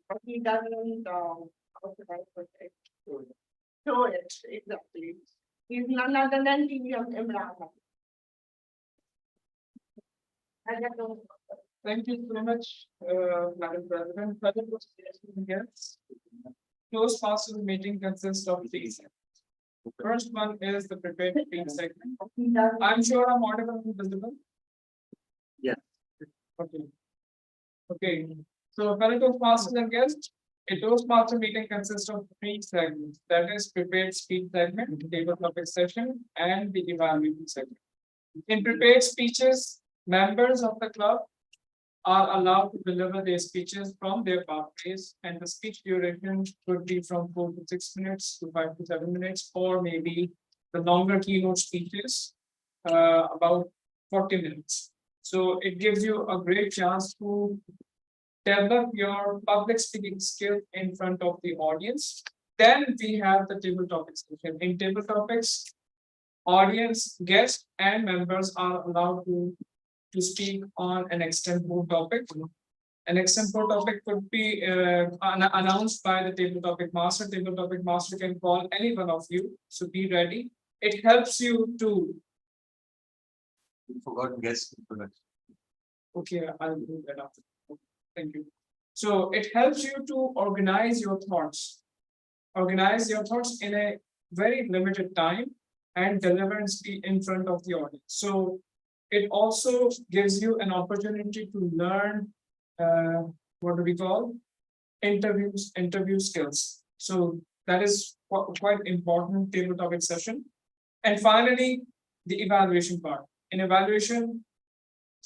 but he doesn't, how should I put it? Show it, exactly. He's none other than T.V.M. Imran. I don't know. Thank you so much, Madam President. Further proceedings, yes. Toastmasters meeting consists of three segments. First one is the prepared speech segment. I'm sure I'm audible and visible. Yeah. Okay. Okay. So, fellow Toastmasters and guests, a Toastmaster meeting consists of three segments. That is prepared speech segment, table topic session, and the evaluation segment. In prepared speeches, members of the club are allowed to deliver their speeches from their pathways, and the speech duration could be from 4 to 6 minutes to 5 to 7 minutes, or maybe the longer keynote speeches, about 40 minutes. So it gives you a great chance to develop your public speaking skill in front of the audience. Then we have the table topics section. In table topics, audience, guests, and members are allowed to speak on an extempore topic. An extempore topic could be announced by the table topic master. Table topic master can call any one of you, so be ready. It helps you to. You forgot guest introduction. Okay, I'll do that after. Thank you. So it helps you to organize your thoughts. Organize your thoughts in a very limited time and deliver and speak in front of the audience. So it also gives you an opportunity to learn what do we call interview skills. So that is quite important table topic session. And finally, the evaluation part. In evaluation,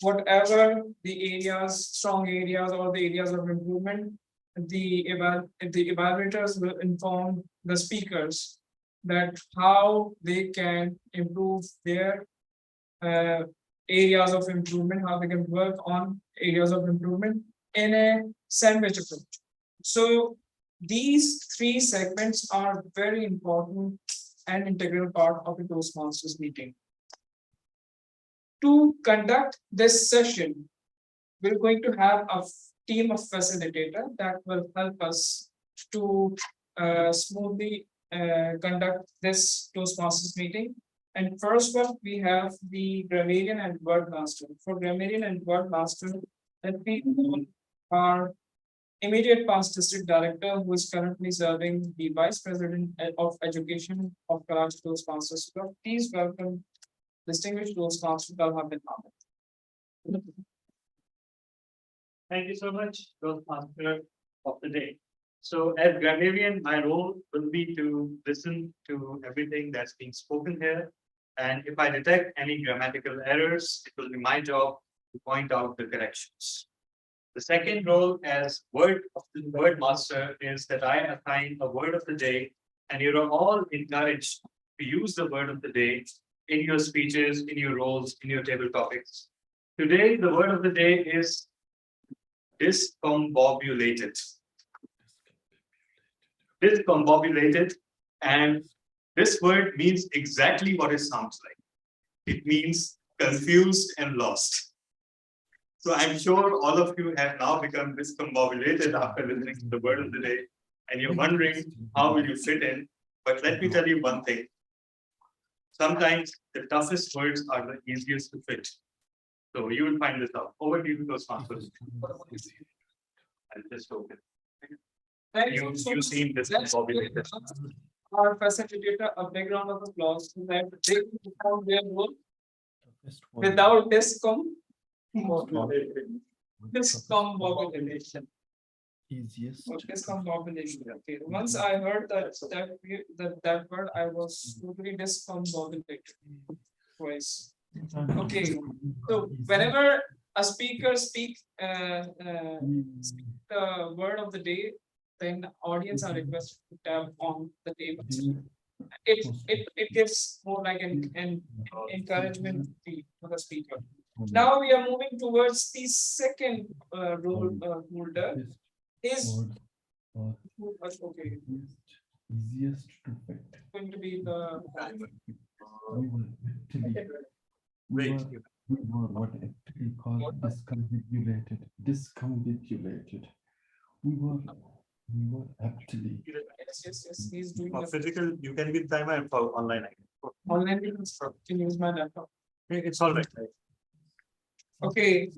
whatever the areas, strong areas, or the areas of improvement, the evaluators will inform the speakers that how they can improve their areas of improvement, how they can work on areas of improvement in a sandwich approach. So these three segments are very important and integral part of the Toastmasters meeting. To conduct this session, we're going to have a team of facilitator that will help us to smoothly conduct this Toastmasters meeting. And first one, we have the grammarian and word master. For grammarian and word master, let me call our immediate past district director, who is currently serving the vice president of education of Karachi Toastmasters. Please welcome distinguished Toastmaster Talha bin Ahmed. Thank you so much, Toastmaster of the day. So as grammarian, my role will be to listen to everything that's being spoken here. And if I detect any grammatical errors, it will be my job to point out the corrections. The second role as word master is that I assign a word of the day, and you are all encouraged to use the word of the day in your speeches, in your roles, in your table topics. Today, the word of the day is discombobulated. Discombobulated, and this word means exactly what it sounds like. It means confused and lost. So I'm sure all of you have now become discombobulated after listening to the word of the day, and you're wondering how will you fit in. But let me tell you one thing. Sometimes the toughest words are the easiest to fit. So you will find this out. Over to you, Toastmasters. I'll just open. You seem discombobulated. Our facilitator, a big round of applause so that they can perform their role without discombobulation. Easiest. Discombobulation. Okay. Once I heard that word, I was totally discombobulated twice. Okay. So whenever a speaker speaks the word of the day, then the audience are requested to tap on the table. It gives more like an encouragement for the speaker. Now we are moving towards the second role holder. Is okay. Easiest to fit. Going to be the We were what actually called discombobulated. Discombobulated. We were actually. Yes, he's doing For the physical, you can give timer, and for online, I online, you can use my laptop. it's all right. Okay,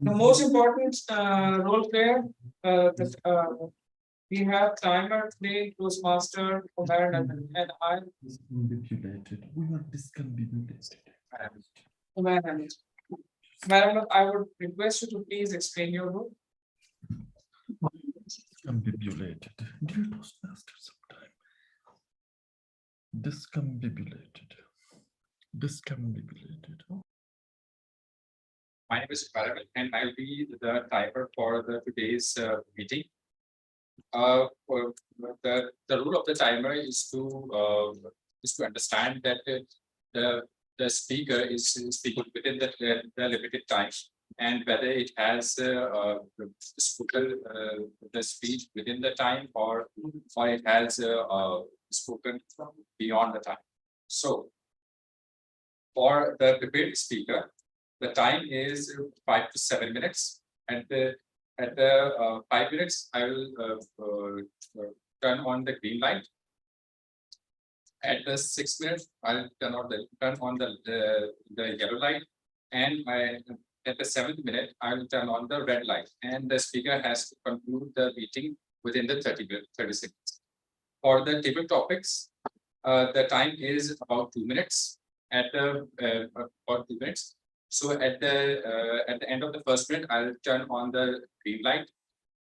the most important role player, we have timer, play, Toastmaster, Omer, and I, Discombobulated. We were discombobulated. Omer Hamid. Madam, I would request you to please explain your role. Discombobulated. Dear Toastmaster, sometime. Discombobulated. Discombobulated. My name is Karachi and I'll be the timer for today's meeting. For the rule of the timer is to understand that the speaker is speaking within the limited time, and whether it has spoken the speech within the time or it has spoken beyond the time. So for the prepared speaker, the time is 5 to 7 minutes. At the 5 minutes, I will turn on the green light. At the 6 minutes, I'll turn on the yellow light, and at the 7th minute, I will turn on the red light, and the speaker has to conclude the meeting within the 30 seconds. For the table topics, the time is about 2 minutes. About 2 minutes. So at the end of the first minute, I'll turn on the green light.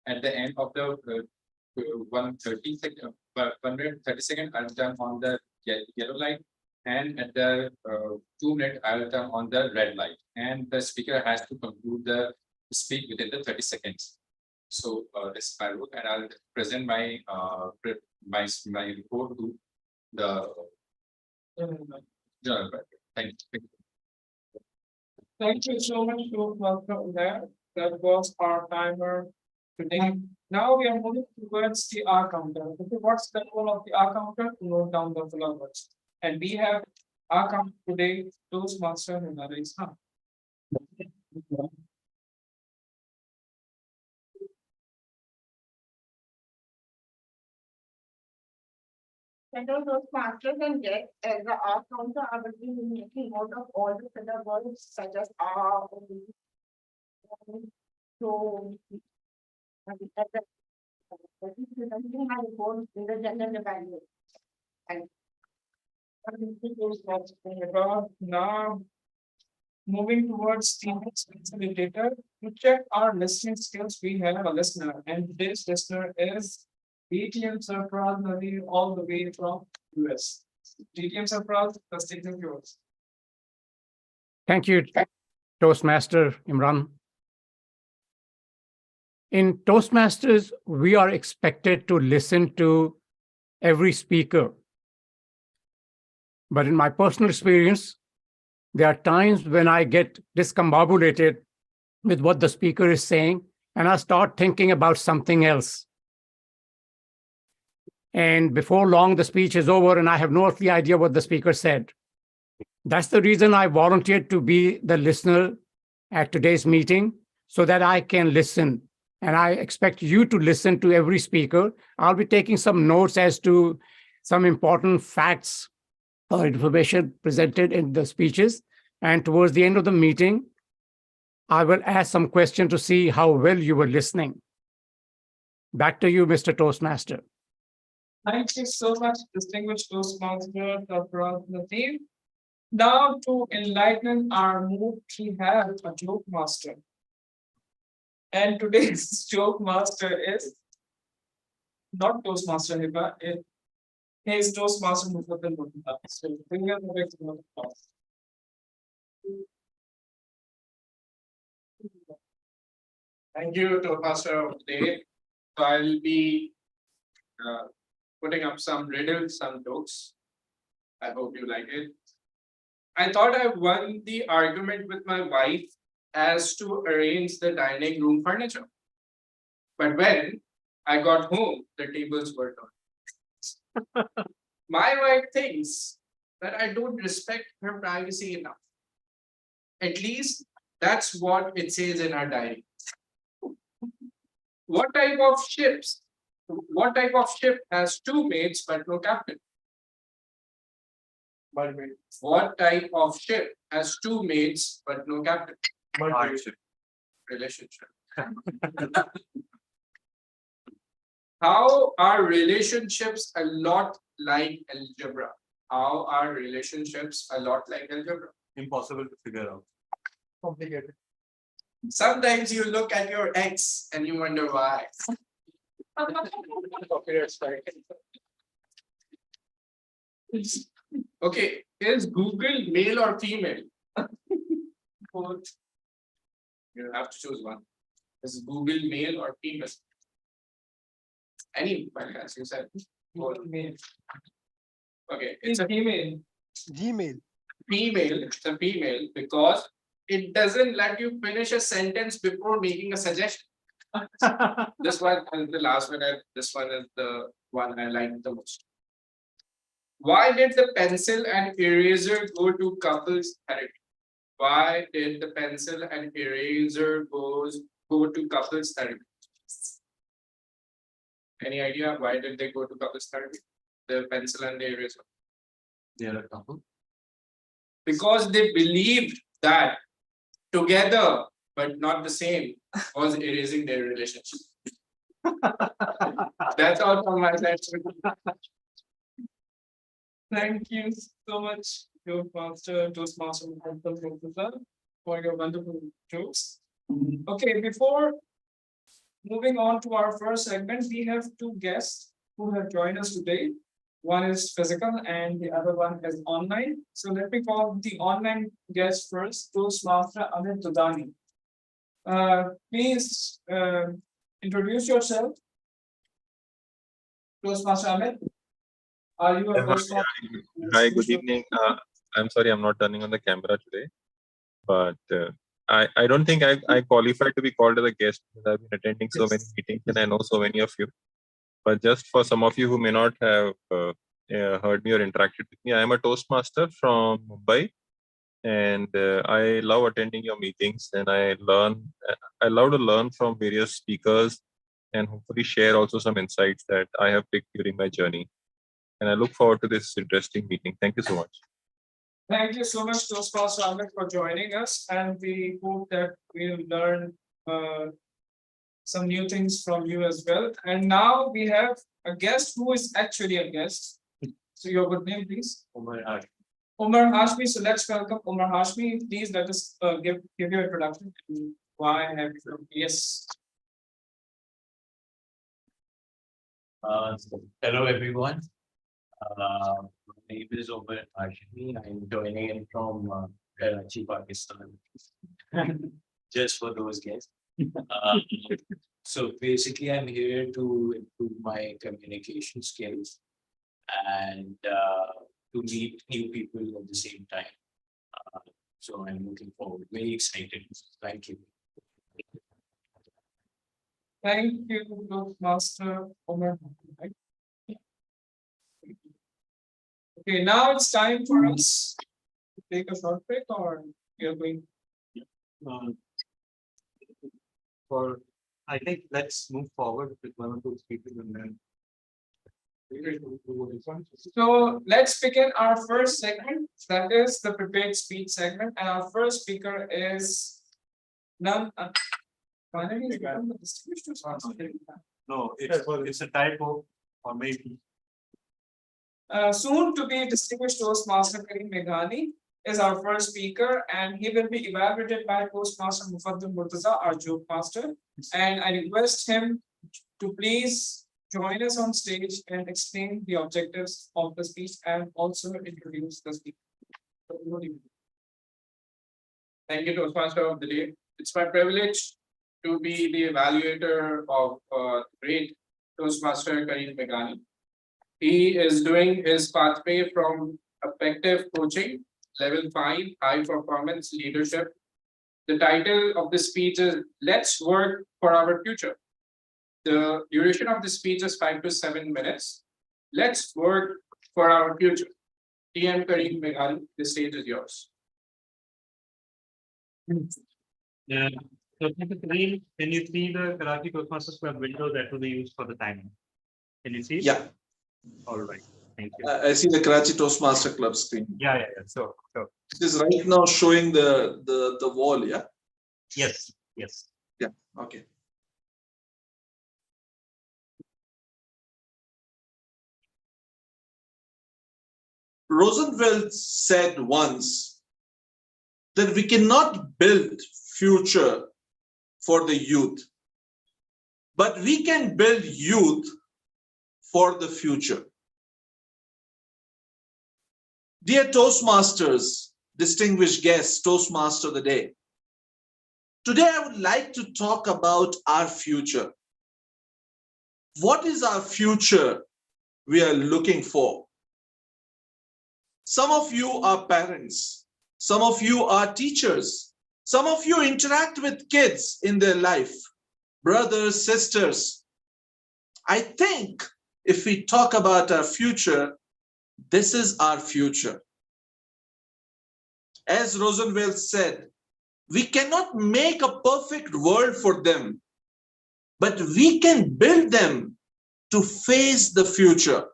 At the end of the 1 minute 30 second, I'll turn on the yellow light, and at the 2 minute, I'll turn on the red light. And the speaker has to conclude the speak within the 30 seconds. So this is my rule, and I'll present my report to the general manager. Thank you. Thank you so much to welcome there. That was our timer today. Now we are moving towards the R counter. Okay, what's the goal of the R counter? To note down the followers. And we have R counter today, Toastmaster Himara Islam. Central Toastmasters and get as the R counter, I will be making note of all the filler words such as R, so. And at the- in the general evaluation. And Now, moving towards the next facilitator, to check our listening skills, we have a listener, and today's listener is DTM Sarfraz Nadir, all the way from US. DTM Sarfraz, the stage is yours. Thank you, Toastmaster Imran. In Toastmasters, we are expected to listen to every speaker. But in my personal experience, there are times when I get discombobulated with what the speaker is saying, and I start thinking about something else. And before long, the speech is over, and I have no earthly idea what the speaker said. That's the reason I volunteered to be the listener at today's meeting, so that I can listen. And I expect you to listen to every speaker. I'll be taking some notes as to some important facts or information presented in the speeches. And towards the end of the meeting, I will ask some questions to see how well you were listening. Back to you, Mr. Toastmaster. Thank you so much, distinguished Toastmaster Sarfraz Nadir. Now, to enlighten our mood, we have a joke master. And today's joke master is not Toastmaster Hiba, it is Toastmaster Mufaddal Muttalab. So bring us the next one. Thank you, Toastmaster of the day. So I'll be putting up some riddles, some jokes. I hope you like it. I thought I won the argument with my wife as to arrange the dining room furniture. But when I got home, the tables were done. My wife thinks that I don't respect her privacy enough. At least that's what it says in her diary. What type of ships? What type of ship has two mates but no captain? What type of ship has two mates but no captain? Hardship. Relationship. How are relationships a lot like algebra? How are relationships a lot like algebra? Impossible to figure out. Complicated. Sometimes you look at your ex and you wonder why. Okay, is Google male or female? Both. You have to choose one. Is Google male or female? Any, as you said. Both. Okay, it's a Email. female, it's a female because it doesn't let you finish a sentence before making a suggestion. This one is the last one, and this one is the one I like the most. Why did the pencil and eraser go to couples therapy? Why did the pencil and eraser go to couples therapy? Any idea why did they go to couples therapy? The pencil and the eraser. They are a couple. Because they believed that together but not the same was erasing their relationship. That's all from my side. Thank you so much, Toastmaster, for your wonderful jokes. Okay, before moving on to our first segment, we have two guests who have joined us today. One is physical and the other one is online. So let me call the online guest first, Toastmaster Amit Dudani. Please introduce yourself. Toastmaster Amit. Are you a Toastmaster? Hi, good evening. I'm sorry, I'm not turning on the camera today, but I don't think I qualify to be called as a guest because I've been attending so many meetings and I know so many of you. But just for some of you who may not have heard me or interacted with me, I am a Toastmaster from Mumbai, and I love attending your meetings, and I love to learn from various speakers and hopefully share also some insights that I have picked during my journey. And I look forward to this interesting meeting. Thank you so much. Thank you so much, Toastmaster Amit, for joining us, and we hope that we'll learn some new things from you as well. And now we have a guest who is actually a guest. So your good name, please. Umar Hashmi. Umar Hashmi. So let's welcome Umar Hashmi. Please let us give your introduction. Why have you come? Yes. Hello everyone. My name is Umar Hashmi. I'm joining in from Karachi, Pakistan. Just for those guys. So basically, I'm here to improve my communication skills and to meet new people at the same time. So I'm looking forward, very excited. Thank you. Thank you, Toastmaster Umar. Okay, now it's time for us to take a short break, or we are going. For I think let's move forward with one of those people and then. So let's begin our first segment, that is the prepared speech segment, and our first speaker is none. Finally, it's become the distinguished Toastmaster. No, it's a typo or maybe. Soon to be distinguished Toastmaster Karim Meghani is our first speaker, and he will be evaluated by Toastmaster Mufaddal Murtaza, our joke master. And I request him to please join us on stage and explain the objectives of the speech and also introduce the speaker. Thank you, Toastmaster of the day. It's my privilege to be the evaluator of great Toastmaster Karim Meghani. He is doing his pathway from effective coaching, level 5, high performance leadership. The title of the speech is Let's Work for Our Future. The duration of the speech is 5 to 7 minutes. Let's work for our future. TM Karim Meghani, the stage is yours. So if you see, when you see the Karachi Toastmasters Club window that will be used for the timing. Can you see? it? Yeah, All right. Thank you. I see the Karachi Toastmaster Club screen. Yeah. So It is right now showing the wall, yeah? yes. Yeah, okay. Roosevelt said once that we cannot build future for the youth, but we can build youth for the future. Dear Toastmasters, distinguished guests, Toastmaster of the day, today I would like to talk about our future. What is our future we are looking for? Some of you are parents. Some of you are teachers. Some of you interact with kids in their life, brothers, sisters. I think if we talk about our future, this is our future. As Roosevelt said, we cannot make a perfect world for them, but we can build them to face the future.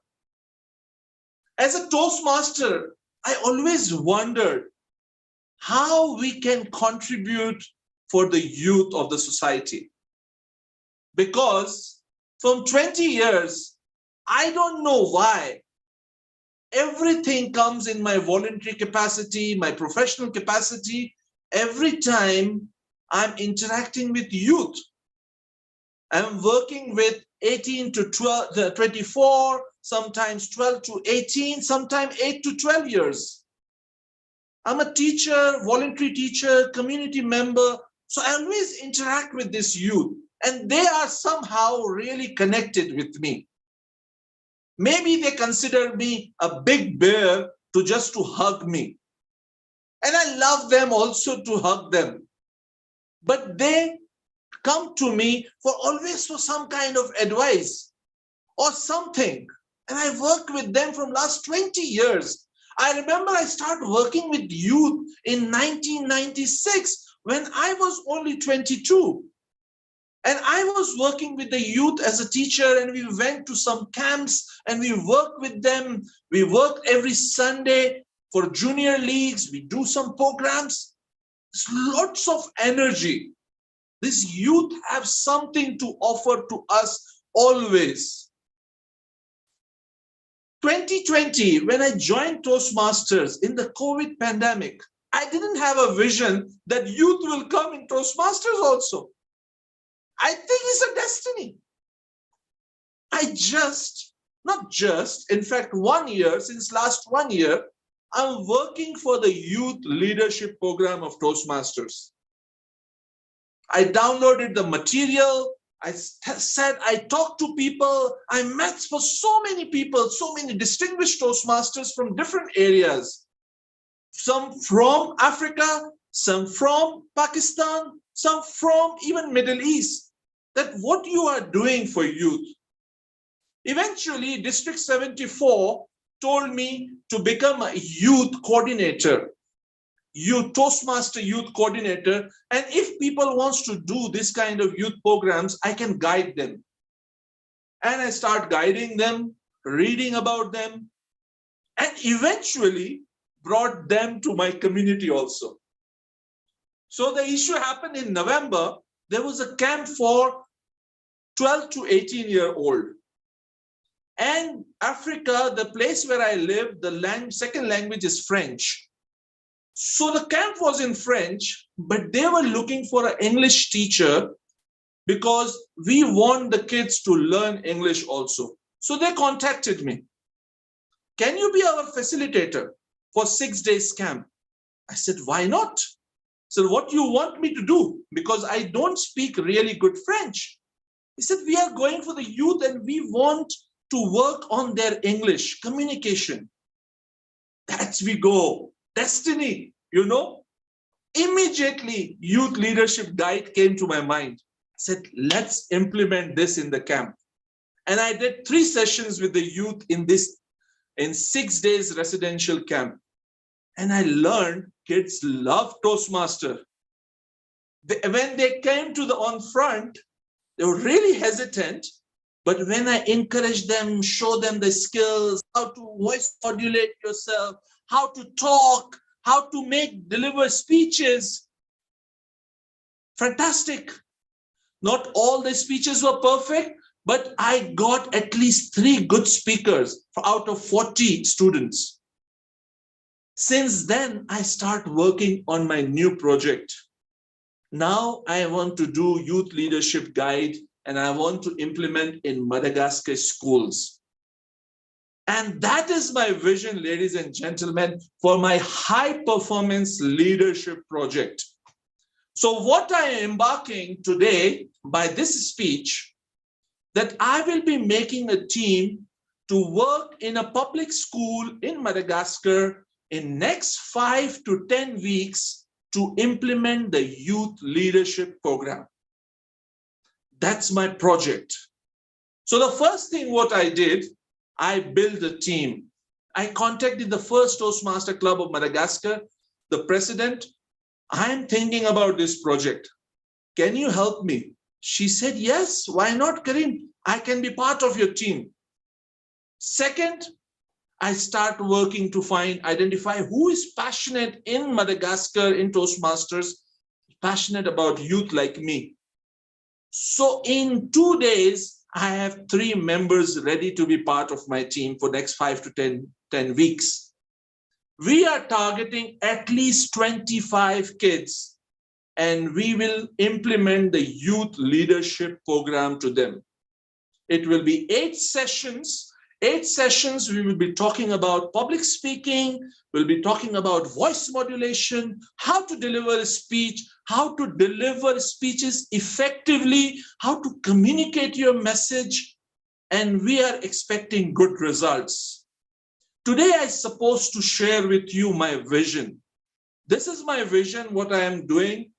As a Toastmaster, I always wondered how we can contribute for the youth of the society. Because from 20 years, I don't know why everything comes in my voluntary capacity, my professional capacity, every time I'm interacting with youth. I'm working with 18 to 24, sometimes 12 to 18, sometimes 8 to 12 years. I'm a teacher, voluntary teacher, community member. So I always interact with this youth and they are somehow really connected with me. Maybe they consider me a big bear to just to hug me. And I love them also to hug them. But they come to me for always for some kind of advice or something. And I worked with them from last 20 years. I remember I started working with youth in 1996 when I was only 22. And I was working with the youth as a teacher and we went to some camps and we worked with them. We worked every Sunday for junior leagues. We do some programs. There's lots of energy. This youth have something to offer to us always. 2020, when I joined Toastmasters in the COVID pandemic, I didn't have a vision that youth will come in Toastmasters also. I think it's a destiny. In fact, 1 year, since last 1 year, I'm working for the youth leadership program of Toastmasters. I downloaded the material. I said, I talked to people. I met for so many people, so many distinguished Toastmasters from different areas. Some from Africa, some from Pakistan, some from even Middle East. That what you are doing for youth. Eventually, District 74 told me to become a youth coordinator. Toastmaster youth coordinator, and if people wants to do this kind of youth programs, I can guide them. And I start guiding them, reading about them, and eventually brought them to my community also. So the issue happened in November. There was a camp for 12 to 18-year-old. And Africa, the place where I live, the second language is French. So the camp was in French, but they were looking for an English teacher because we want the kids to learn English also. So they contacted me. Can you be our facilitator for 6 days camp? I said, why not? So what do you want me to do? Because I don't speak really good French. He said, we are going for the youth and we want to work on their English communication. That's we go. Destiny, you know. Immediately, youth leadership guide came to my mind. I said, let's implement this in the camp. And I did 3 sessions with the youth in 6 days residential camp. And I learned kids love Toastmaster. When they came to the on front, they were really hesitant. But when I encourage them, show them the skills, how to voice modulate yourself, how to talk, how to deliver speeches, fantastic. Not all the speeches were perfect, but I got at least 3 good speakers out of 40 students. Since then, I start working on my new project. Now I want to do youth leadership guide and I want to implement in Madagascar schools. And that is my vision, ladies and gentlemen, for my high performance leadership project. So what I am embarking today by this speech, that I will be making a team to work in a public school in Madagascar in next 5 to 10 weeks to implement the youth leadership program. That's my project. So the first thing what I did, I built a team. I contacted the first Toastmaster Club of Madagascar, the president. I'm thinking about this project. Can you help me? She said, yes, why not, Karim? I can be part of your team. Second, I start working to identify who is passionate in Madagascar, in Toastmasters, passionate about youth like me. So in 2 days, I have 3 members ready to be part of my team for next 5 to 10 weeks. We are targeting at least 25 kids, and we will implement the youth leadership program to them. It will be 8 sessions. 8 sessions, we will be talking about public speaking, we'll be talking about voice modulation, how to deliver a speech, how to deliver speeches effectively, how to communicate your message, and we are expecting good results. Today, I'm supposed to share with you my vision. This is my vision, what I am doing.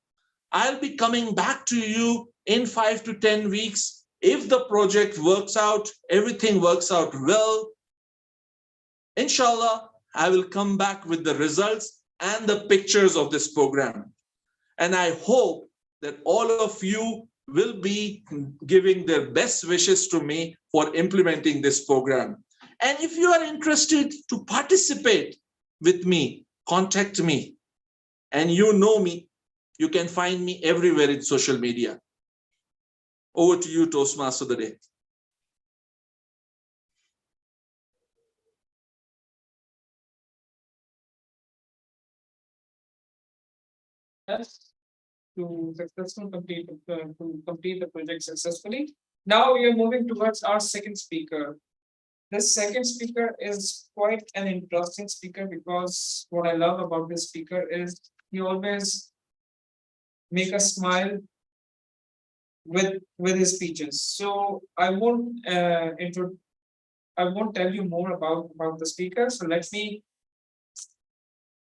I'll be coming back to you in 5 to 10 weeks. If the project works out, everything works out well, inshallah, I will come back with the results and the pictures of this program. And I hope that all of you will be giving their best wishes to me for implementing this program. And if you are interested to participate with me, contact me. And you know me, you can find me everywhere in social media. Over to you, Toastmaster of the day. Yes, to complete the project successfully. Now we are moving towards our second speaker. This second speaker is quite an interesting speaker because what I love about this speaker is he always make us smile with his speeches. So I won't tell you more about the speaker. So let me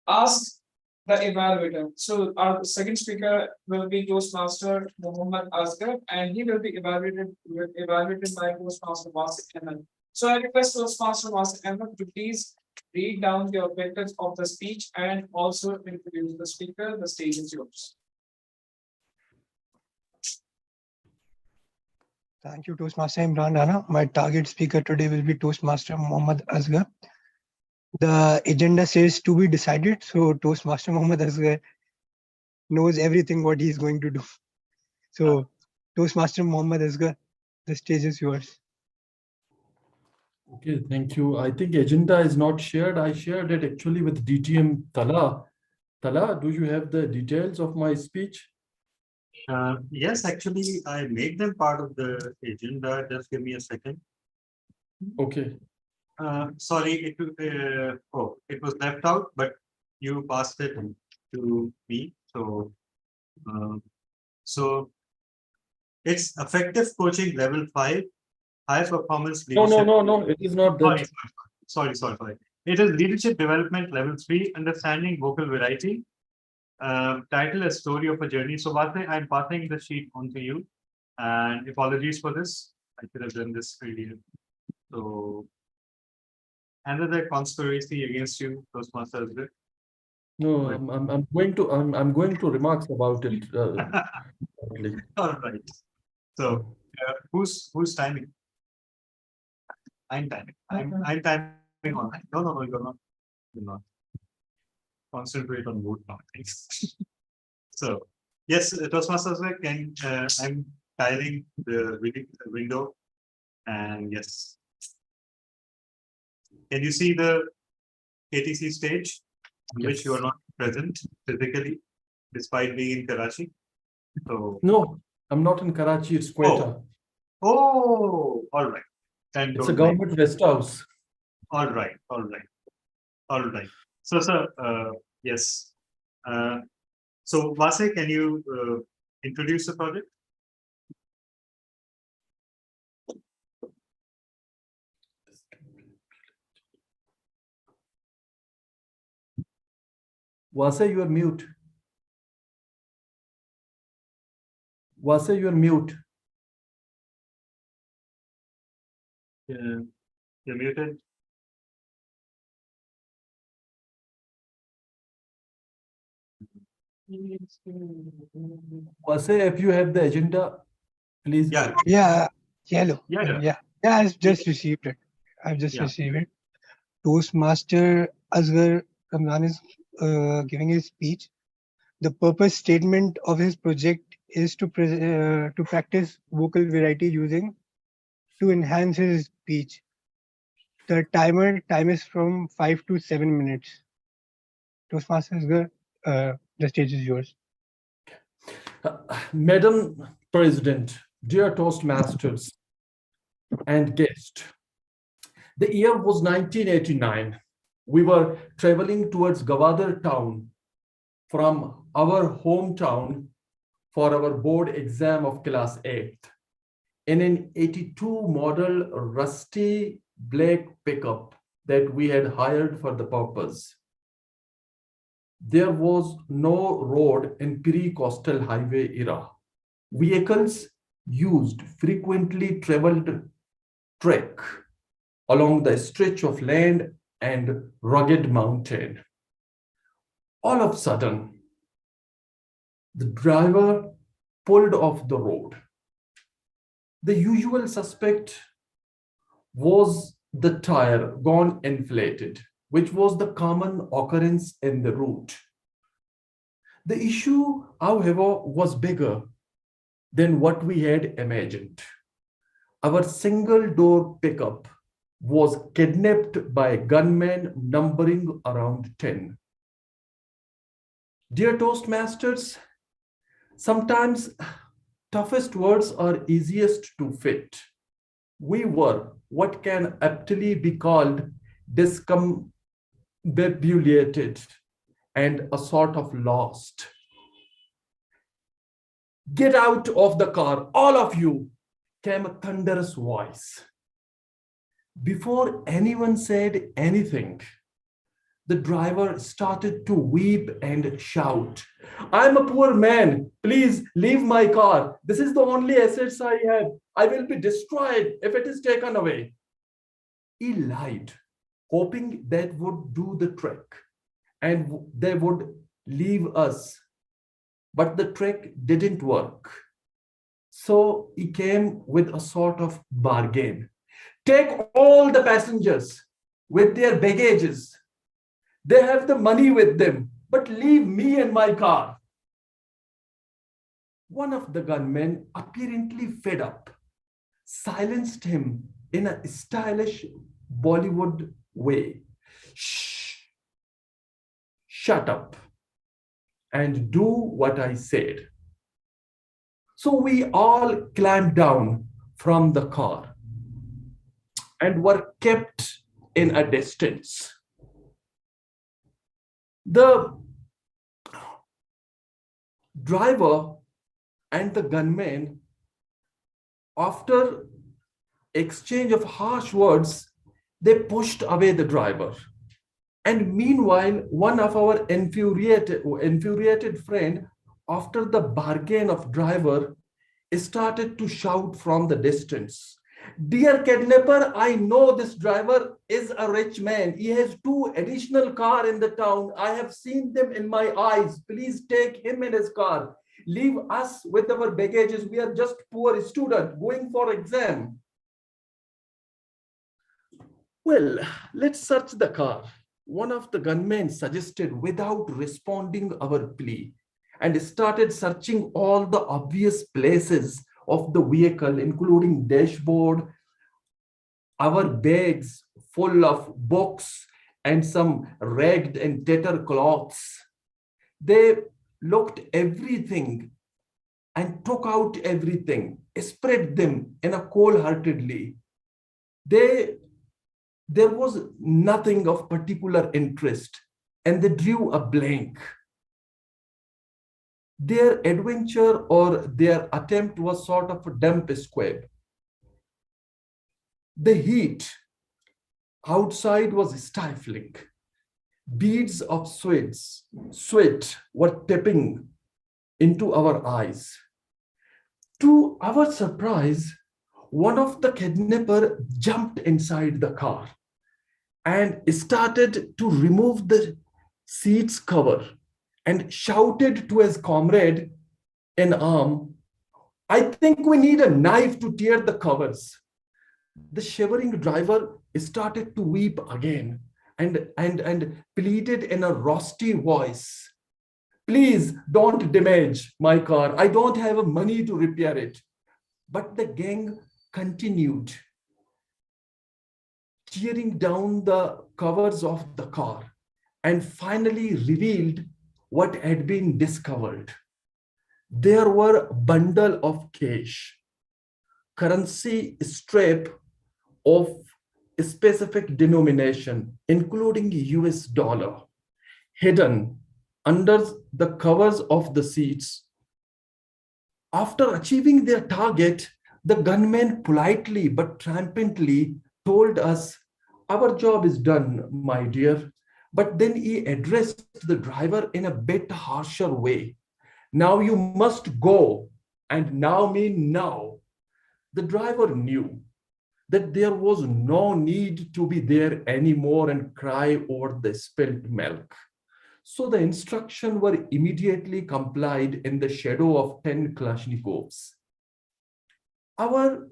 ask the evaluator. So our second speaker will be Toastmaster Mohammed Asghar, and he will be evaluated by Toastmaster Wasik Ahmed. So I request Toastmaster Wasik Ahmed to please read down the objectives of the speech and also introduce the speaker. The stage is yours. Thank you, Toastmaster Imran Rana. My target speaker today will be Toastmaster Mohammed Asghar. The agenda says to be decided, so Toastmaster Mohammed Asghar knows everything what he's going to do. So, Toastmaster Mohammed Asghar, the stage is yours. Okay, thank you. I think agenda is not shared. I shared it actually with DTM Tala. Tala, do you have the details of my speech? Yes, actually, I made them part of the agenda. Just give me a second. Okay. Sorry, it was left out, but you passed it to me. So it's effective coaching level 5, high performance leadership. No, it is not that. Sorry. It is leadership development level 3, understanding vocal variety. Title: A Story of a Journey. So Vase, I'm passing the sheet on to you, and apologies for this. I could have done this earlier. So, another conspiracy against you, Toastmasters. No, I'm going to remarks about it. Shortly. All right. So who's timing? I'm timing. I'm timing on. No, you're not. You're not. Concentrate on mood now. Thanks. So yes, Toastmasters can I'm tiling the window, and yes. Can you see the KTC stage on which you are not present physically, despite being in Karachi? So No, I'm not in Karachi. It's Quetta. oh, all right. Then It's a don't mind. government rest house. All right. So, sir, yes. So, Vase, can you introduce the project? Vase, you are mute. Vase, you are mute. You're muted. Vase, if you have the agenda, please. Yeah. Yeah, hello. Yeah. Yeah, I've just received it. I've just Yeah. received it. Toastmaster Asghar Ramzan is giving his speech. The purpose statement of his project is to practice vocal variety using to enhance his speech. The time is from 5 to 7 minutes. Toastmaster Asghar, the stage is yours. Madam President, dear Toastmasters and guest, the year was 1989. We were traveling towards Gwadar town from our hometown for our board exam of class 8 in an 82 model rusty black pickup that we had hired for the purpose. There was no road in pre-coastal highway era. Vehicles used frequently traveled trek along the stretch of land and rugged mountain. All of a sudden, the driver pulled off the road. The usual suspect was the tire gone inflated, which was the common occurrence in the route. The issue, however, was bigger than what we had imagined. Our single-door pickup was kidnapped by gunmen numbering around 10. Dear Toastmasters, sometimes toughest words are easiest to fit. We were what can aptly be called discombobulated and a sort of lost. Get out of the car, all of you, came a thunderous voice. Before anyone said anything, the driver started to weep and shout, "I'm a poor man. Please leave my car. This is the only assets I have. I will be destroyed if it is taken away." He lied, hoping that would do the trick and they would leave us. But the trick didn't work. So he came with a sort of bargain. Take all the passengers with their baggages. They have the money with them, but leave me and my car. One of the gunmen, apparently fed up, silenced him in a stylish Bollywood way. Shh, shut up and do what I said. So we all climbed down from the car and were kept in a distance. The driver and the gunman, after exchange of harsh words, they pushed away the driver. And meanwhile, one of our infuriated friend, after the bargain of driver, started to shout from the distance, Dear kidnapper, I know this driver is a rich man. He has 2 additional cars in the town. I have seen them in my eyes. Please take him in his car. Leave us with our baggages. We are just poor students going for exam. Well, let's search the car. One of the gunmen suggested without responding our plea, and started searching all the obvious places of the vehicle, including dashboard, our bags full of books, and some ragged and tattered cloths. They looked everything and took out everything, spread them in a cold-heartedly. There was nothing of particular interest, and they drew a blank. Their adventure or their attempt was sort of a dump squib. The heat outside was stifling. Beads of sweat were tipping into our eyes. To our surprise, one of the kidnappers jumped inside the car and started to remove the seat's cover and shouted to his comrade in arms, "I think we need a knife to tear the covers." The shivering driver started to weep again and pleaded in a rusty voice, "Please don't damage my car. I don't have money to repair it." But the gang continued tearing down the covers of the car and finally revealed what had been discovered. There were a bundle of cash, currency strip of a specific denomination, including US dollar, hidden under the covers of the seats. After achieving their target, the gunman politely but triumphantly told us, "Our job is done, my dear." But then he addressed the driver in a bit harsher way. "Now you must go, and now mean now." The driver knew that there was no need to be there anymore and cry over the spilt milk. So the instructions were immediately complied in the shadow of 10 Kalashnikovs. Our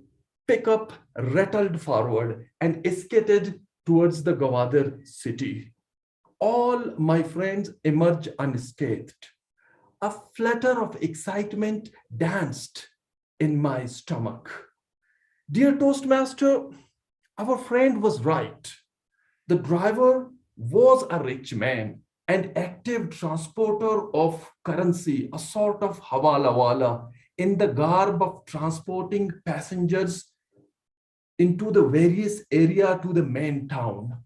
pickup rattled forward and skated towards the Gwadar city. All my friends emerged unscathed. A flutter of excitement danced in my stomach. Dear Toastmaster, our friend was right. The driver was a rich man, an active transporter of currency, a sort of hawalawala, in the garb of transporting passengers into the various area to the main town.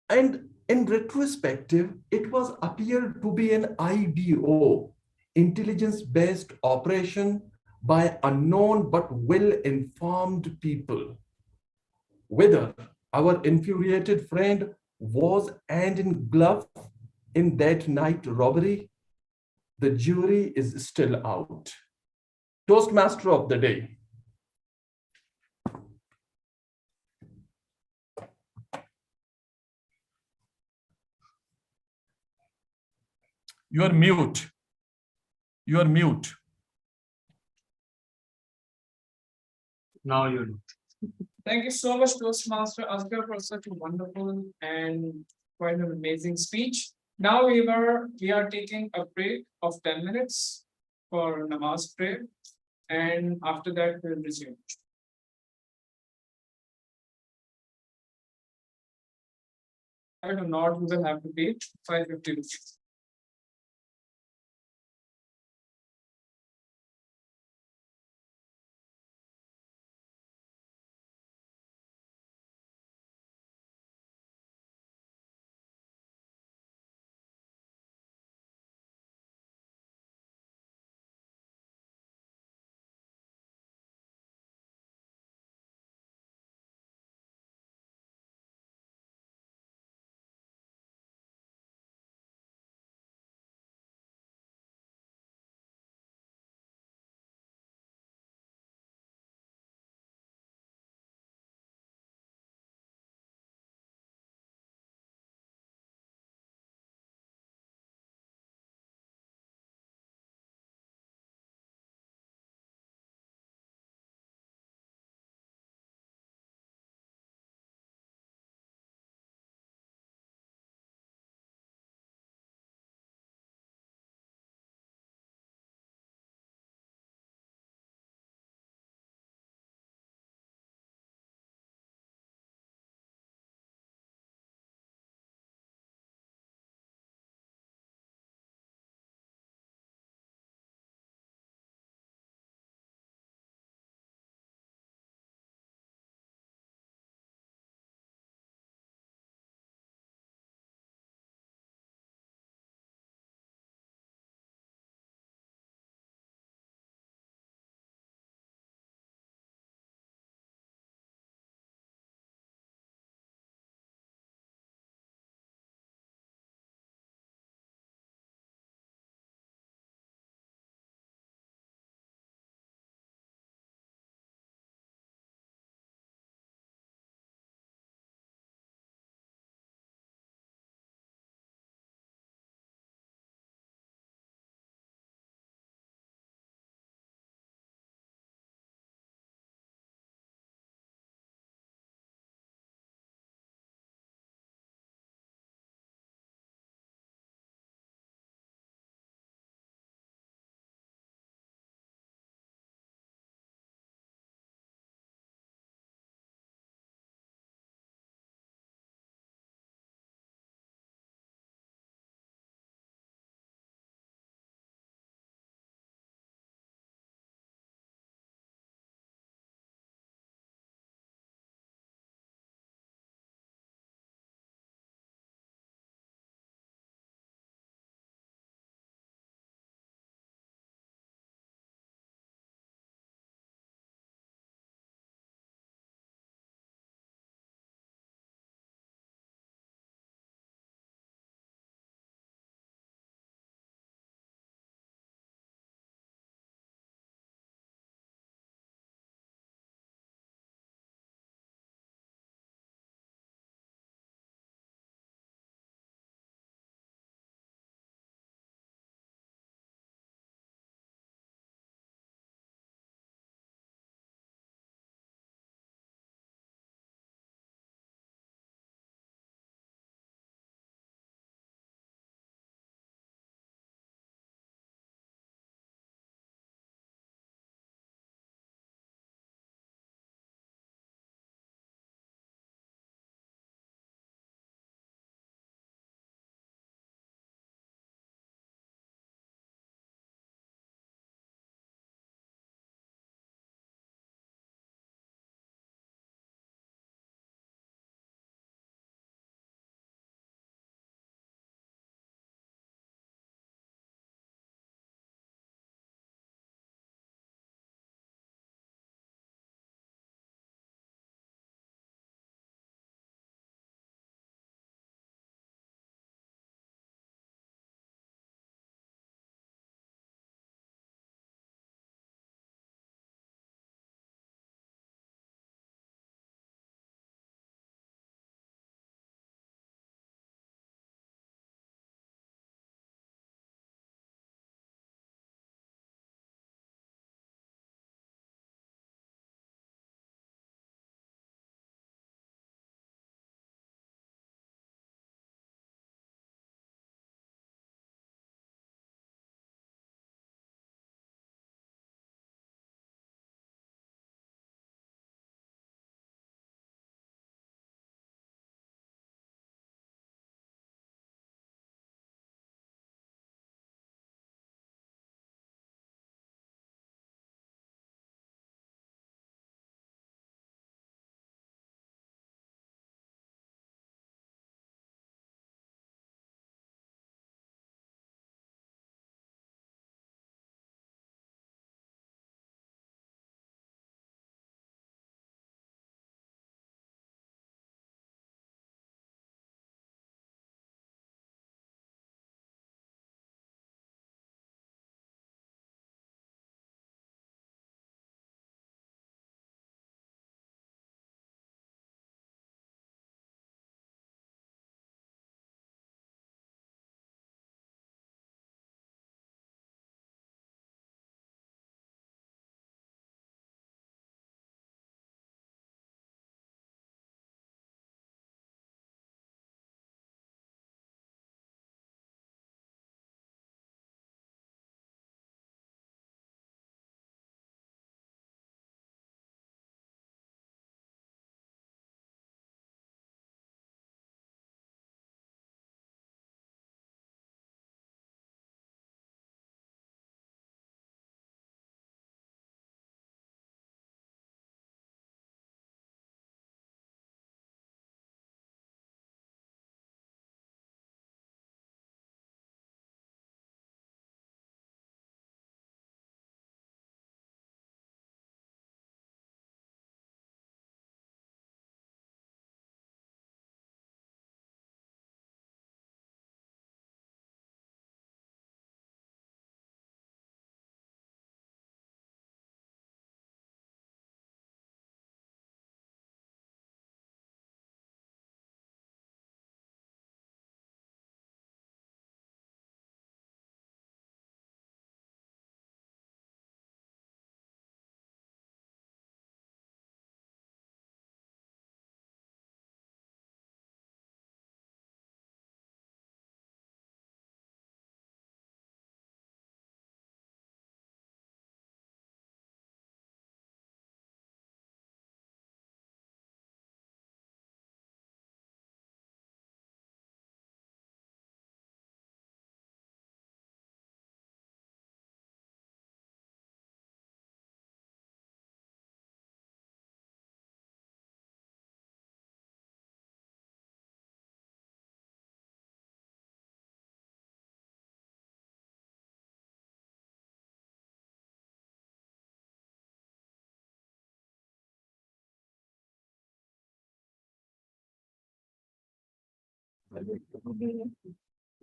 And in retrospective, it was appeared to be an IDO, intelligence-based operation by unknown but well-informed people. Whether our infuriated friend was hand in glove in that night robbery, the jury is still out. Toastmaster of the day. You are mute. You are mute. Now you know. Thank you so much, Toastmaster Asghar, for such a wonderful and quite an amazing speech. Now we are taking a break of 10 minutes for namaz prayer, and after that we'll resume. I do not, we will have to pay 550 rupees.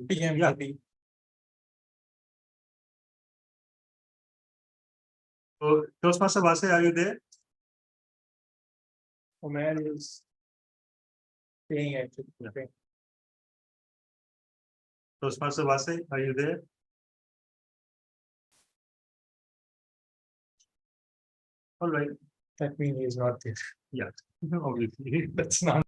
Yeah. So Toastmaster Vase, are you there? Omer is paying actually. Okay. Toastmaster Vase, are you there? All right. That means he's not there. Yeah, obviously, That's not.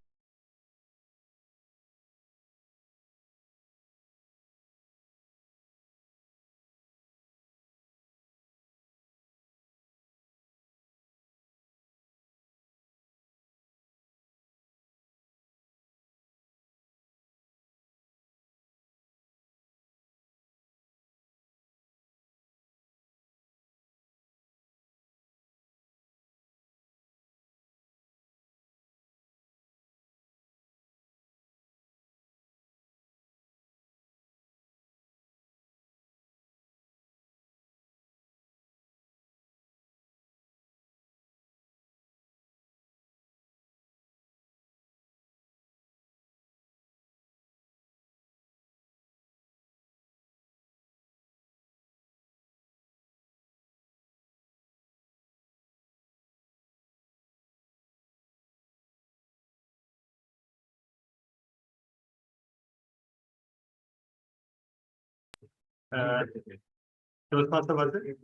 Toastmaster Vase,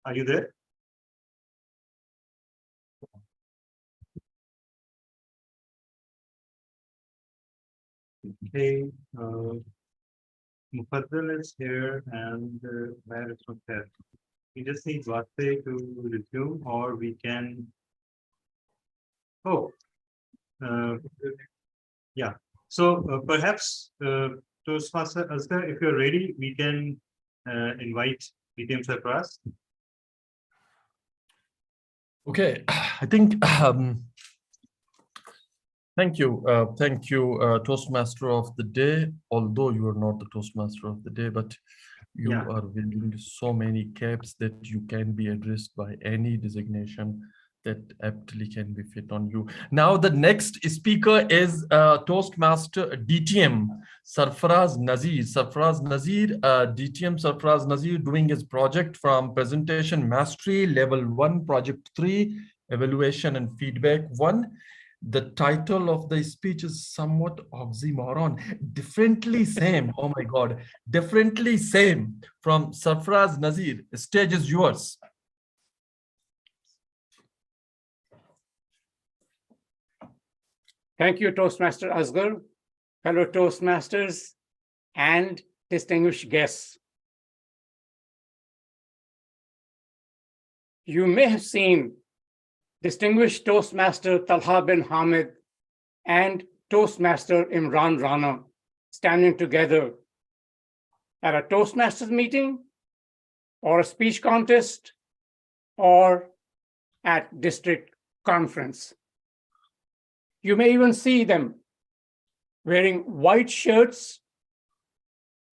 are you there? Okay, Mufaddal is here and Maher is not there. We just need Vase to resume, or we can. Oh. Yeah, so perhaps Toastmaster Asghar, if you're ready, we can invite BTM Sarfaraz. Okay, I think, thank you, Toastmaster of the Day, although you are not the Toastmaster of the Day, but you Yeah. are wearing so many caps that you can be addressed by any designation that aptly can be fit on you. Now, the next speaker is Toastmaster DTM Sarfaraz Nazir. Sarfaraz Nazir, DTM Sarfaraz Nazir, doing his project from Presentation Mastery Level 1, Project 3, Evaluation and Feedback 1. The title of the speech is somewhat oxymoron. Differently same. Oh my God. Differently same. From Sarfaraz Nazir. The stage is yours. Thank you, Toastmaster Asghar, fellow Toastmasters, and distinguished guests. You may have seen distinguished Toastmaster Talha bin Hamid and Toastmaster Imran Rana standing together at a Toastmasters meeting or a speech contest or at district conference. You may even see them wearing white shirts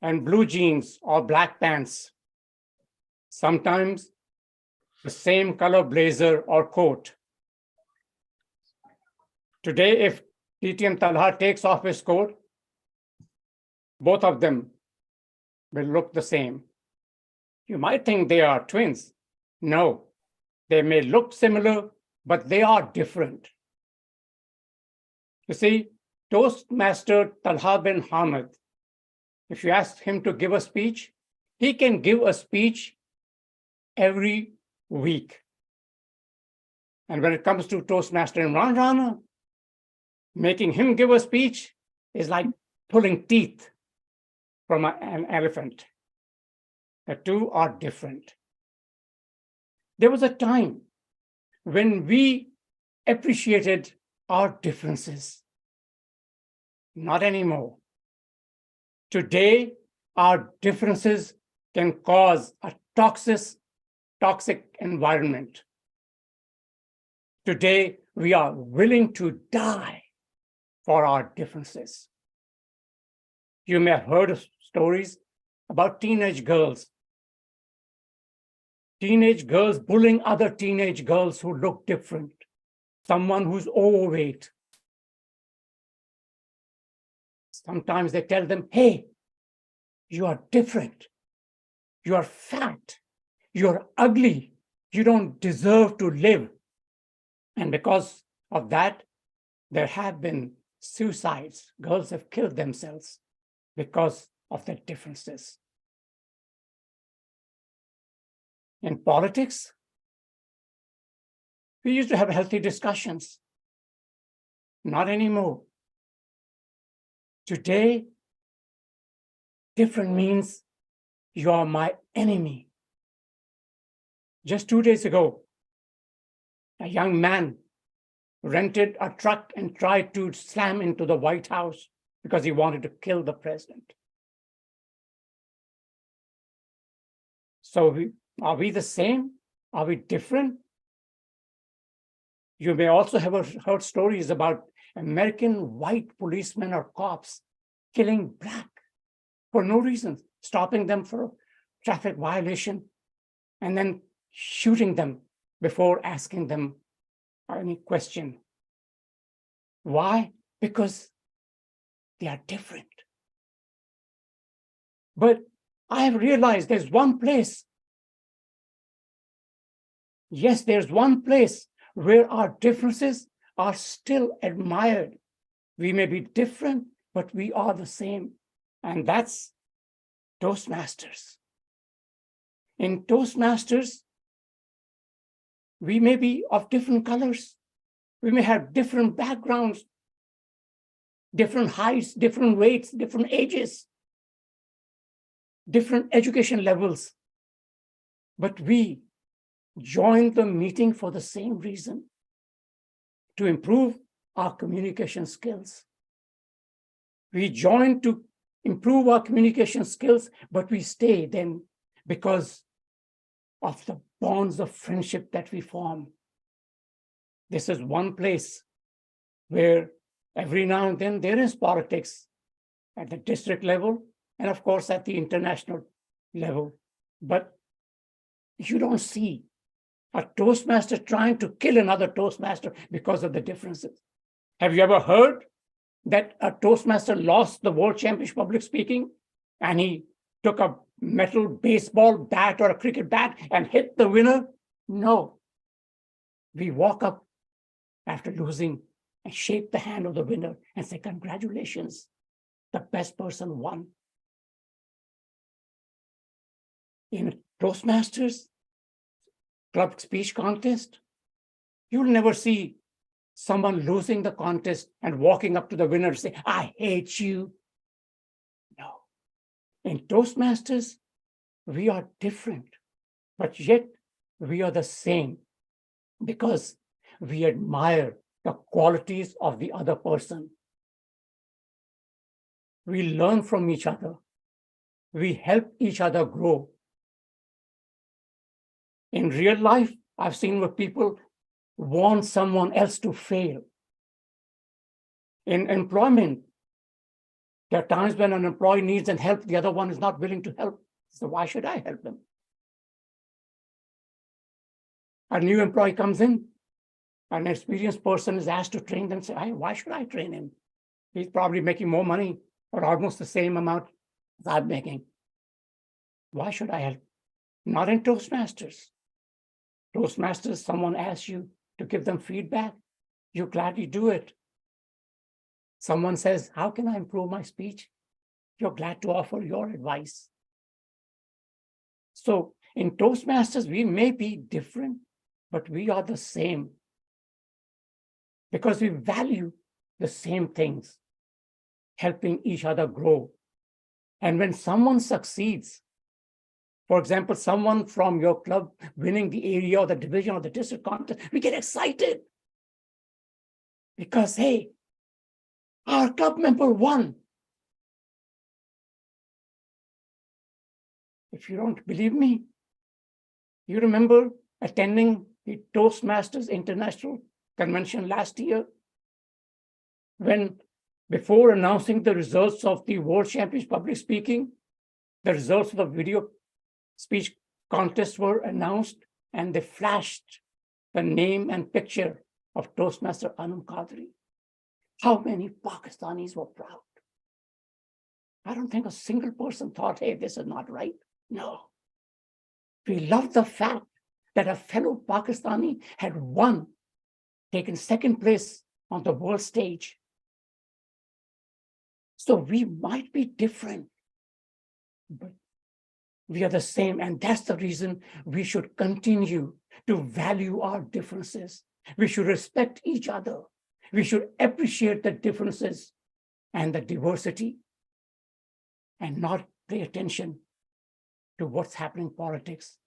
and blue jeans or black pants, sometimes the same color blazer or coat. Today, if DTM Talha takes off his coat, both of them will look the same. You might think they are twins. No, they may look similar, but they are different. You see, Toastmaster Talha bin Hamid, if you ask him to give a speech, he can give a speech every week. And when it comes to Toastmaster Imran Rana, making him give a speech is like pulling teeth from an elephant. The two are different. There was a time when we appreciated our differences. Not anymore. Today, our differences can cause a toxic environment. Today, we are willing to die for our differences. You may have heard of stories about teenage girls. Teenage girls bullying other teenage girls who look different. Someone who's overweight. Sometimes they tell them, hey, you are different. You are fat. You're ugly. You don't deserve to live. And because of that, there have been suicides. Girls have killed themselves because of their differences. In politics, we used to have healthy discussions. Not anymore. Today, different means you are my enemy. Just 2 days ago, a young man rented a truck and tried to slam into the White House because he wanted to kill the president. So are we the same? Are we different? You may also have heard stories about American white policemen or cops killing black for no reason, stopping them for a traffic violation and then shooting them before asking them any question. Why? Because they are different. But I have realized there's one place. Yes, there's one place where our differences are still admired. We may be different, but we are the same. And that's Toastmasters. In Toastmasters, we may be of different colors. We may have different backgrounds, different heights, different weights, different ages, different education levels. But we join the meeting for the same reason, to improve our communication skills. We join to improve our communication skills, but we stay then because of the bonds of friendship that we form. This is one place where every now and then there is politics at the district level and of course at the international level. But you don't see a Toastmaster trying to kill another Toastmaster because of the differences. Have you ever heard that a Toastmaster lost the World Championship Public Speaking and he took a metal baseball bat or a cricket bat and hit the winner? No. We walk up after losing and shake the hand of the winner and say, congratulations, the best person won. In Toastmasters club speech contest, you'll never see someone losing the contest and walking up to the winner and say, I hate you. No. In Toastmasters, we are different, but yet we are the same because we admire the qualities of the other person. We learn from each other. We help each other grow. In real life, I've seen where people want someone else to fail. In employment, there are times when an employee needs and help, the other one is not willing to help. So why should I help them? A new employee comes in, an experienced person is asked to train them, say, why should I train him? He's probably making more money or almost the same amount as I'm making. Why should I help? Not in Toastmasters. Toastmasters, someone asks you to give them feedback, you gladly do it. Someone says, how can I improve my speech? You're glad to offer your advice. So in Toastmasters, we may be different, but we are the same because we value the same things, helping each other grow. And when someone succeeds, for example, someone from your club winning the area or the division or the district contest, we get excited because, hey, our club member won. If you don't believe me, you remember attending the Toastmasters International Convention last year, when before announcing the results of the World Championship Public Speaking, the results of the video speech contest were announced and they flashed the name and picture of Toastmaster Anum Qadri. How many Pakistanis were proud? I don't think a single person thought, hey, this is not right. No. We love the fact that a fellow Pakistani had won, taken second place on the world stage. So we might be different, but we are the same. And that's the reason we should continue to value our differences. We should respect each other. We should appreciate the differences and the diversity and not pay attention to what's happening in politics.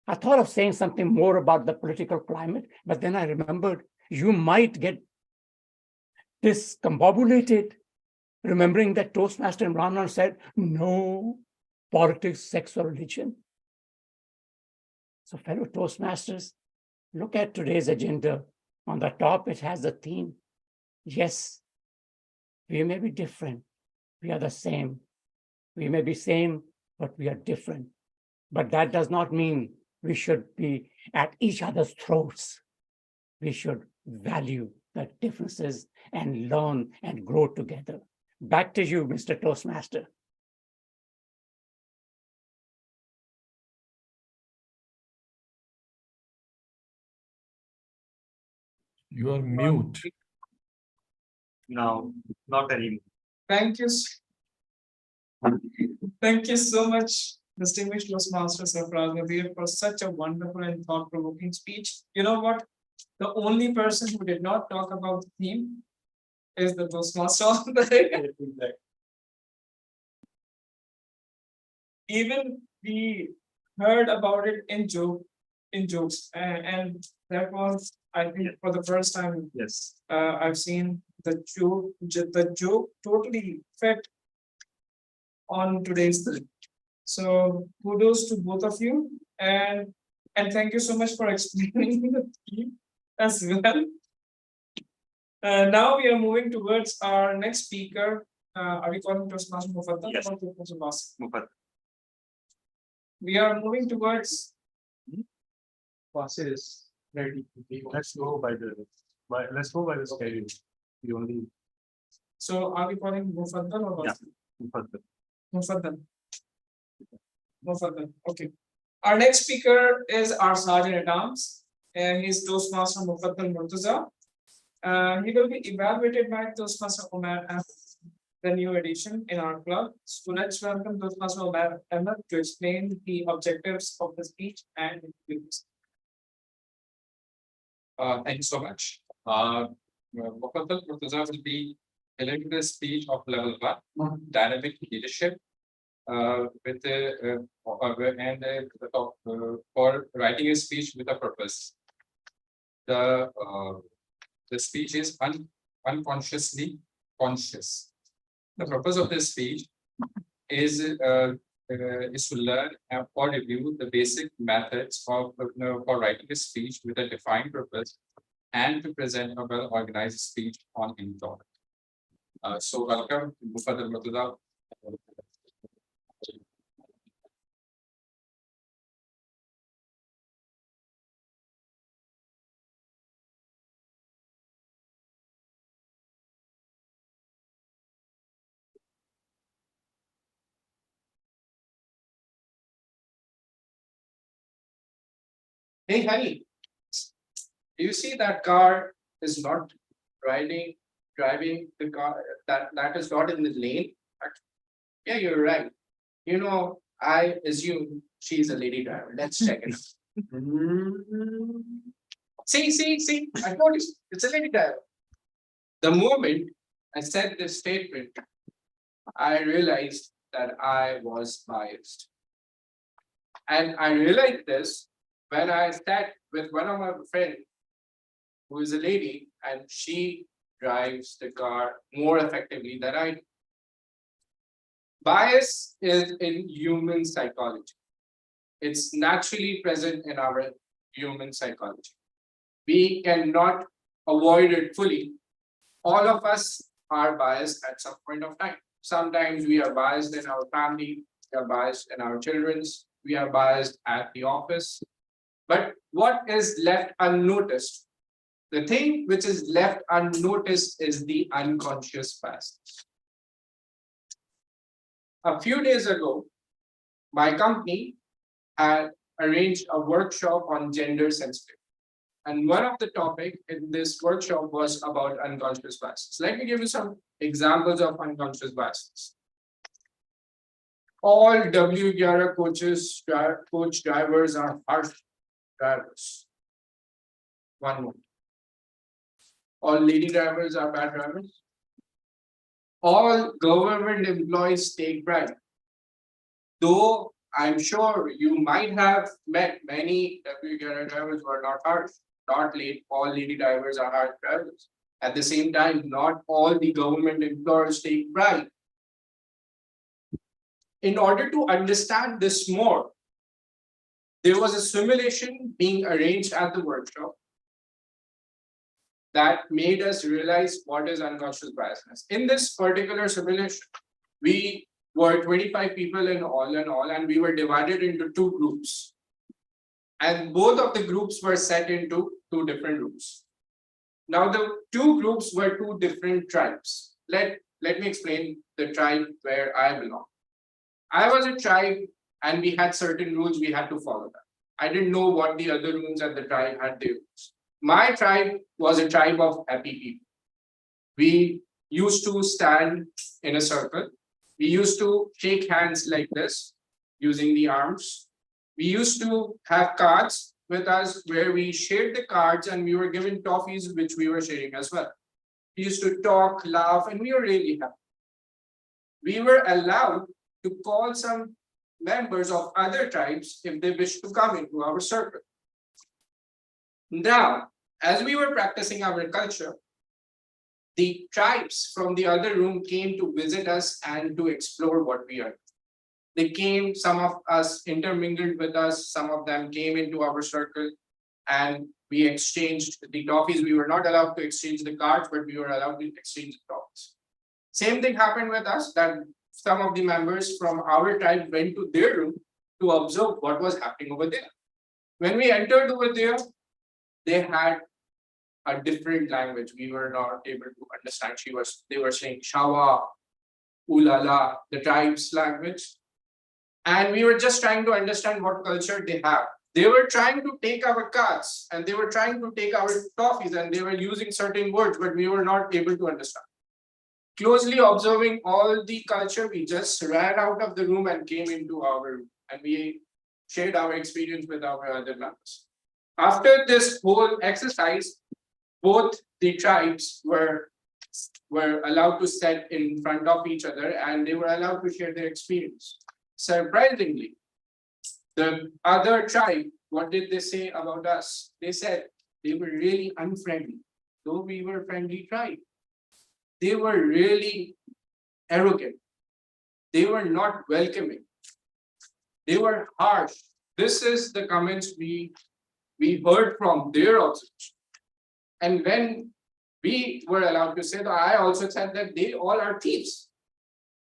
I thought of saying something more about the political climate, but then I remembered you might get discombobulated, remembering that Toastmaster Imran said, no politics, sex, or religion. So fellow Toastmasters, look at today's agenda. On the top, it has the theme. Yes, we may be different. We are the same. We may be same, but we are different. But that does not mean we should be at each other's throats. We should value the differences and learn and grow together. Back to you, Mr. Toastmaster. You are mute. No, not anymore. Thank you. Thank you so much, distinguished Toastmaster Sarfraz Nadir, for such a wonderful and thought-provoking speech. You know what? The only person who did not talk about the theme is the Toastmaster of the day. Even we heard about it in jokes, and that was, I think, for the first time. Yes. I've seen the joke totally fit on today's thing. So kudos to both of you, and thank you so much for explaining the theme as well. Now we are moving towards our next speaker. Are we calling Toastmaster Mufaddal? Yes. Or Toastmaster Bas? Mufaddal. We are moving towards Passes ready. Let's go by the schedule. We only. So are we calling Mufaddal or Bas? Mufaddal. Mufaddal. Mufaddal. Okay. Our next speaker is our Sergeant at Arms, and he's Toastmaster Mufaddal Murtaza. He will be evaluated by Toastmaster Umar Ahmed, the new addition in our club. So let's welcome Toastmaster Umar Ahmed to explain the objectives of the speech and its. Thank you so much. Mufaddal Murtaza will be delivering the speech of level 1, dynamic leadership, with the for writing a speech with a purpose. The speech is unconsciously conscious. The purpose of this speech is to learn or review the basic methods of for writing a speech with a defined purpose and to present a well-organized speech on any topic. So welcome, Mufaddal Murtaza. Hey, honey, do you see that car is not driving the car that is not in the lane? Yeah, you're right. You know, I assume she's a lady driver. Let's check it out. See, I told you, it's a lady driver. The moment I said this statement, I realized that I was biased. And I realized this when I sat with one of my friends who is a lady, and she drives the car more effectively than I do. Bias is in human psychology. It's naturally present in our human psychology. We cannot avoid it fully. All of us are biased at some point of time. Sometimes we are biased in our family, we are biased in our children's, we are biased at the office. But what is left unnoticed? The thing which is left unnoticed is the unconscious bias. A few days ago, my company had arranged a workshop on gender sensitive. And one of the topic in this workshop was about unconscious biases. Let me give you some examples of unconscious biases. All W11 coach drivers are harsh drivers. One more. All lady drivers are bad drivers. All government employees take bribe. Though I'm sure you might have met many W11 drivers who are not harsh, not late. All lady drivers are harsh drivers. At the same time, not all the government employers take bribe. In order to understand this more, there was a simulation being arranged at the workshop that made us realize what is unconscious biasness. In this particular simulation, we were 25 people in all, and we were divided into two groups. And both of the groups were set into two different rooms. Now, the two groups were two different tribes. Let me explain the tribe where I belong. I was a tribe and we had certain rules we had to follow them. I didn't know what the other rooms at the tribe had their rules. My tribe was a tribe of happy people. We used to stand in a circle. We used to shake hands like this, using the arms. We used to have cards with us where we shared the cards and we were given toffees, which we were sharing as well. We used to talk, laugh, and we were really happy. We were allowed to call some members of other tribes if they wish to come into our circle. Now, as we were practicing our culture, the tribes from the other room came to visit us and to explore what we are. They came, some of us intermingled with us, some of them came into our circle, and we exchanged the toffees. We were not allowed to exchange the cards, but we were allowed to exchange the toffees. Same thing happened with us, that some of the members from our tribe went to their room to observe what was happening over there. When we entered over there, they had a different language. We were not able to understand. They were saying Shawa, Ulala, the tribe's language. And we were just trying to understand what culture they have. They were trying to take our cards and they were trying to take our toffees and they were using certain words, but we were not able to understand. Closely observing all the culture, we just ran out of the room and came into our room and we shared our experience with our other members. After this whole exercise, both the tribes were allowed to sit in front of each other and they were allowed to share their experience. Surprisingly, the other tribe, what did they say about us? They said they were really unfriendly, though we were a friendly tribe. They were really arrogant. They were not welcoming. They were harsh. This is the comments we heard from their observation. And when we were allowed to say that, I also said that they all are thieves.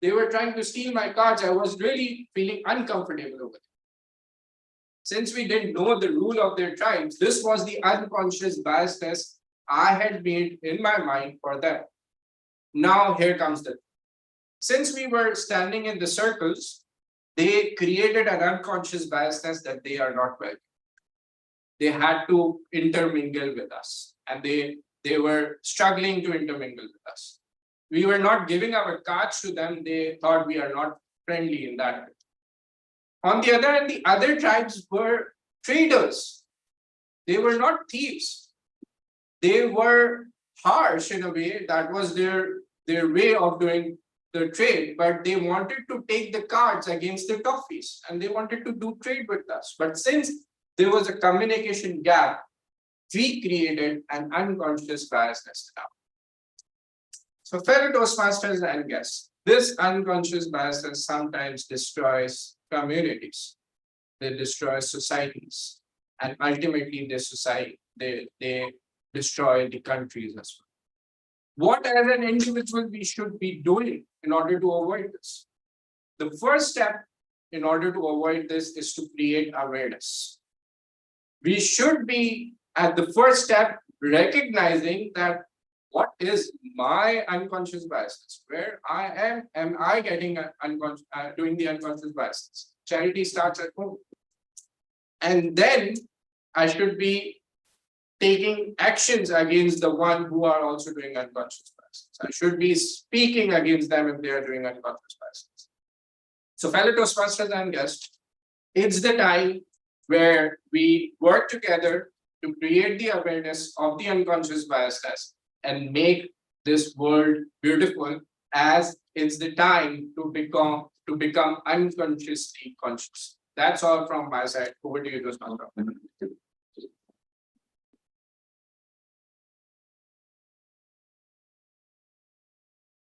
They were trying to steal my cards. I was really feeling uncomfortable over it. Since we didn't know the rule of their tribes, this was the unconscious biasness I had made in my mind for them. Now here comes the thing. Since we were standing in the circles, they created an unconscious biasness that they are not welcome. They had to intermingle with us and they were struggling to intermingle with us. We were not giving our cards to them. They thought we are not friendly in that way. On the other hand, the other tribes were traders. They were not thieves. They were harsh in a way. That was their way of doing the trade, but they wanted to take the cards against the toffees and they wanted to do trade with us. But since there was a communication gap, we created an unconscious biasness now. So fellow Toastmasters and guests, this unconscious biasness sometimes destroys communities. They destroy societies and ultimately they destroy the countries as well. What as an individual we should be doing in order to avoid this? The first step in order to avoid this is to create awareness. We should be at the first step recognizing that what is my unconscious biases? Where am I getting unconscious, doing the unconscious biases? Charity starts at home. And then I should be taking actions against the one who are also doing unconscious biases. I should be speaking against them if they are doing unconscious biases. So fellow Toastmasters and guests, it's the time where we work together to create the awareness of the unconscious biases and make this world beautiful, as it's the time to become unconsciously conscious. That's all from my side. Over to you, Toastmaster.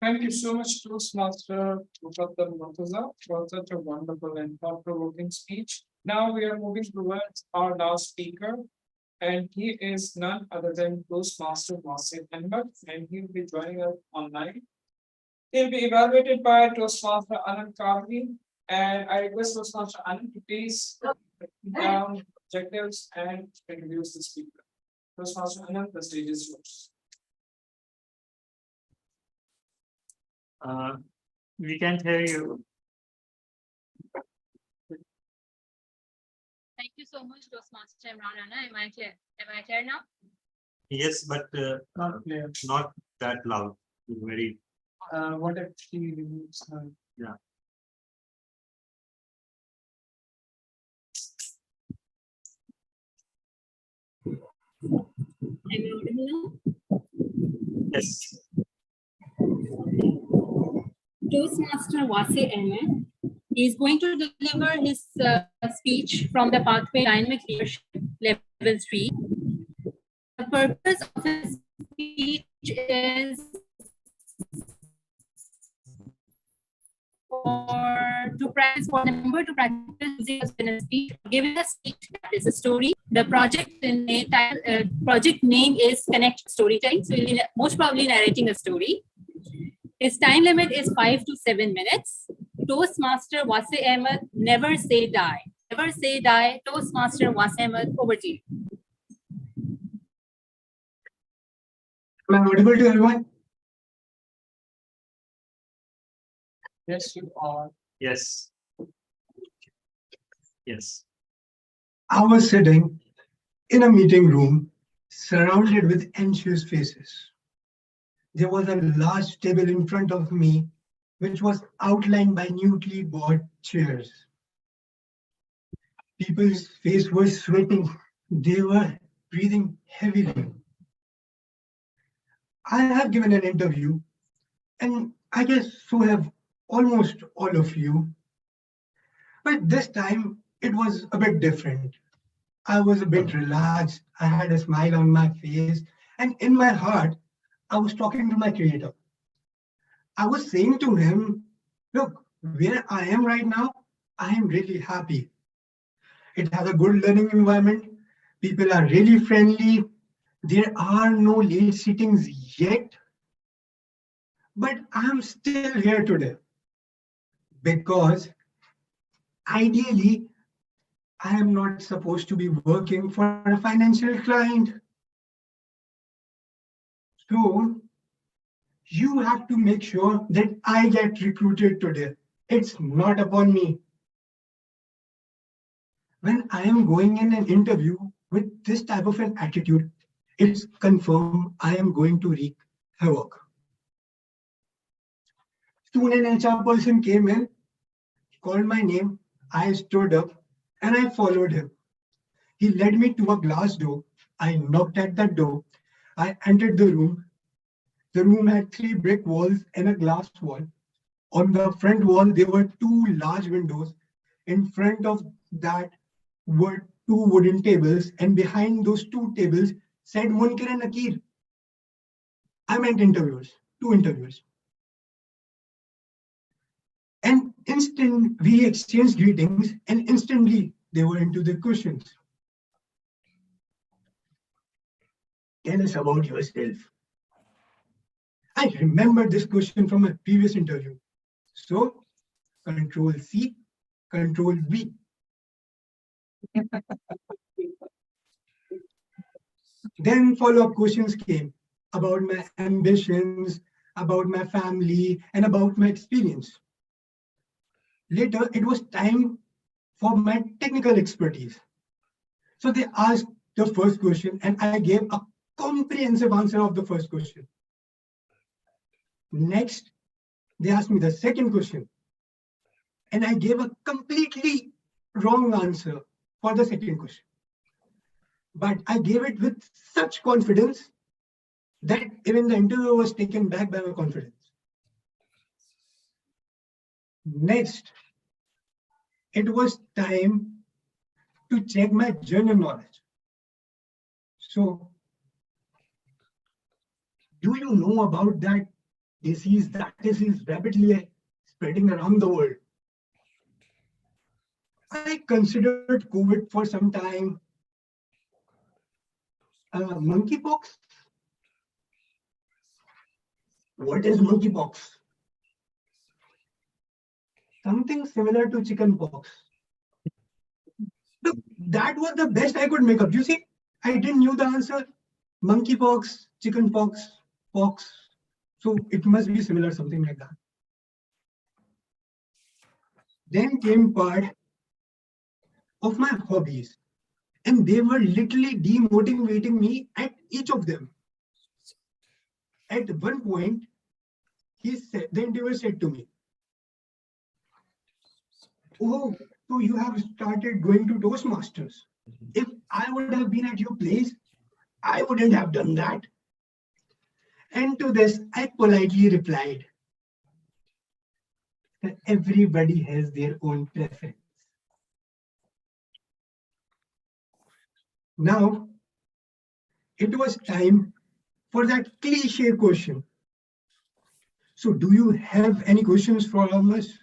Thank you so much, Toastmaster Muqaddam Murtaza, for such a wonderful and thought-provoking speech. Now we are moving towards our last speaker, and he is none other than Toastmaster Wasif Ahmed, and he will be joining us online. He'll be evaluated by Toastmaster Anand Kavli, and I request Toastmaster Anand to please write down objectives and introduce the speaker. Toastmaster Anand, the stage is yours. We can't hear you. Thank you so much, Toastmaster Imran Rana. Am I clear now? Yes, but Not clear. not that loud. Very. What if she removes her? Yeah. Am I audible now? Yes. Toastmaster Wasif Ahmed is going to deliver his speech from the Pathway Dynamic Leadership Level 3. The purpose of his speech is for the member to practice using a speech, giving a speech that is a story. The project project name is Connect Storytelling. So he'll be most probably narrating a story. His time limit is 5 to 7 minutes. Toastmaster Wasif Ahmed, never say die. Never say die. Toastmaster Wasif Ahmed, over to you. Am I audible to everyone? Yes, you are. Yes. Yes. I was sitting in a meeting room surrounded with anxious faces. There was a large table in front of me, which was outlined by neatly bought chairs. People's faces were sweating. They were breathing heavily. I have given an interview, and I guess so have almost all of you. But this time, it was a bit different. I was a bit relaxed. I had a smile on my face, and in my heart, I was talking to my creator. I was saying to him, look, where I am right now, I am really happy. It has a good learning environment. People are really friendly. There are no late sittings yet. But I'm still here today because ideally, I am not supposed to be working for a financial client. So you have to make sure that I get recruited today. It's not upon me. When I am going in an interview with this type of an attitude, it's confirmed I am going to wreak havoc. Soon an HR person came in, called my name, I stood up and I followed him. He led me to a glass door. I knocked at that door. I entered the room. The room had 3 brick walls and a glass wall. On the front wall, there were 2 large windows. In front of that were 2 wooden tables, and behind those 2 tables said Munkir and Nakir. I meant interviewers, 2 interviewers. And we exchanged greetings, and instantly they were into their questions. Tell us about yourself. I remember this question from a previous interview. So, Control C, Control V. Then follow-up questions came. about my ambitions, about my family, and about my experience. Later, it was time for my technical expertise. So they asked the first question, and I gave a comprehensive answer of the first question. Next, they asked me the second question, and I gave a completely wrong answer for the second question. But I gave it with such confidence that even the interviewer was taken back by my confidence. Next, it was time to check my general knowledge. So, do you know about that disease that is rapidly spreading around the world? I considered COVID for some time. Monkeypox? What is monkeypox? Something similar to chickenpox. Look, that was the best I could make up. You see, I didn't know the answer. Monkeypox, chickenpox, pox. So it must be similar, something like that. Then came part of my hobbies, and they were literally demotivating me at each of them. At one point, the interviewer said to me, "Oh, so you have started going to Toastmasters. If I would have been at your place, I wouldn't have done that." And to this, I politely replied that everybody has their own preference. Now, it was time for that cliche question. So, do you have any questions for all of us?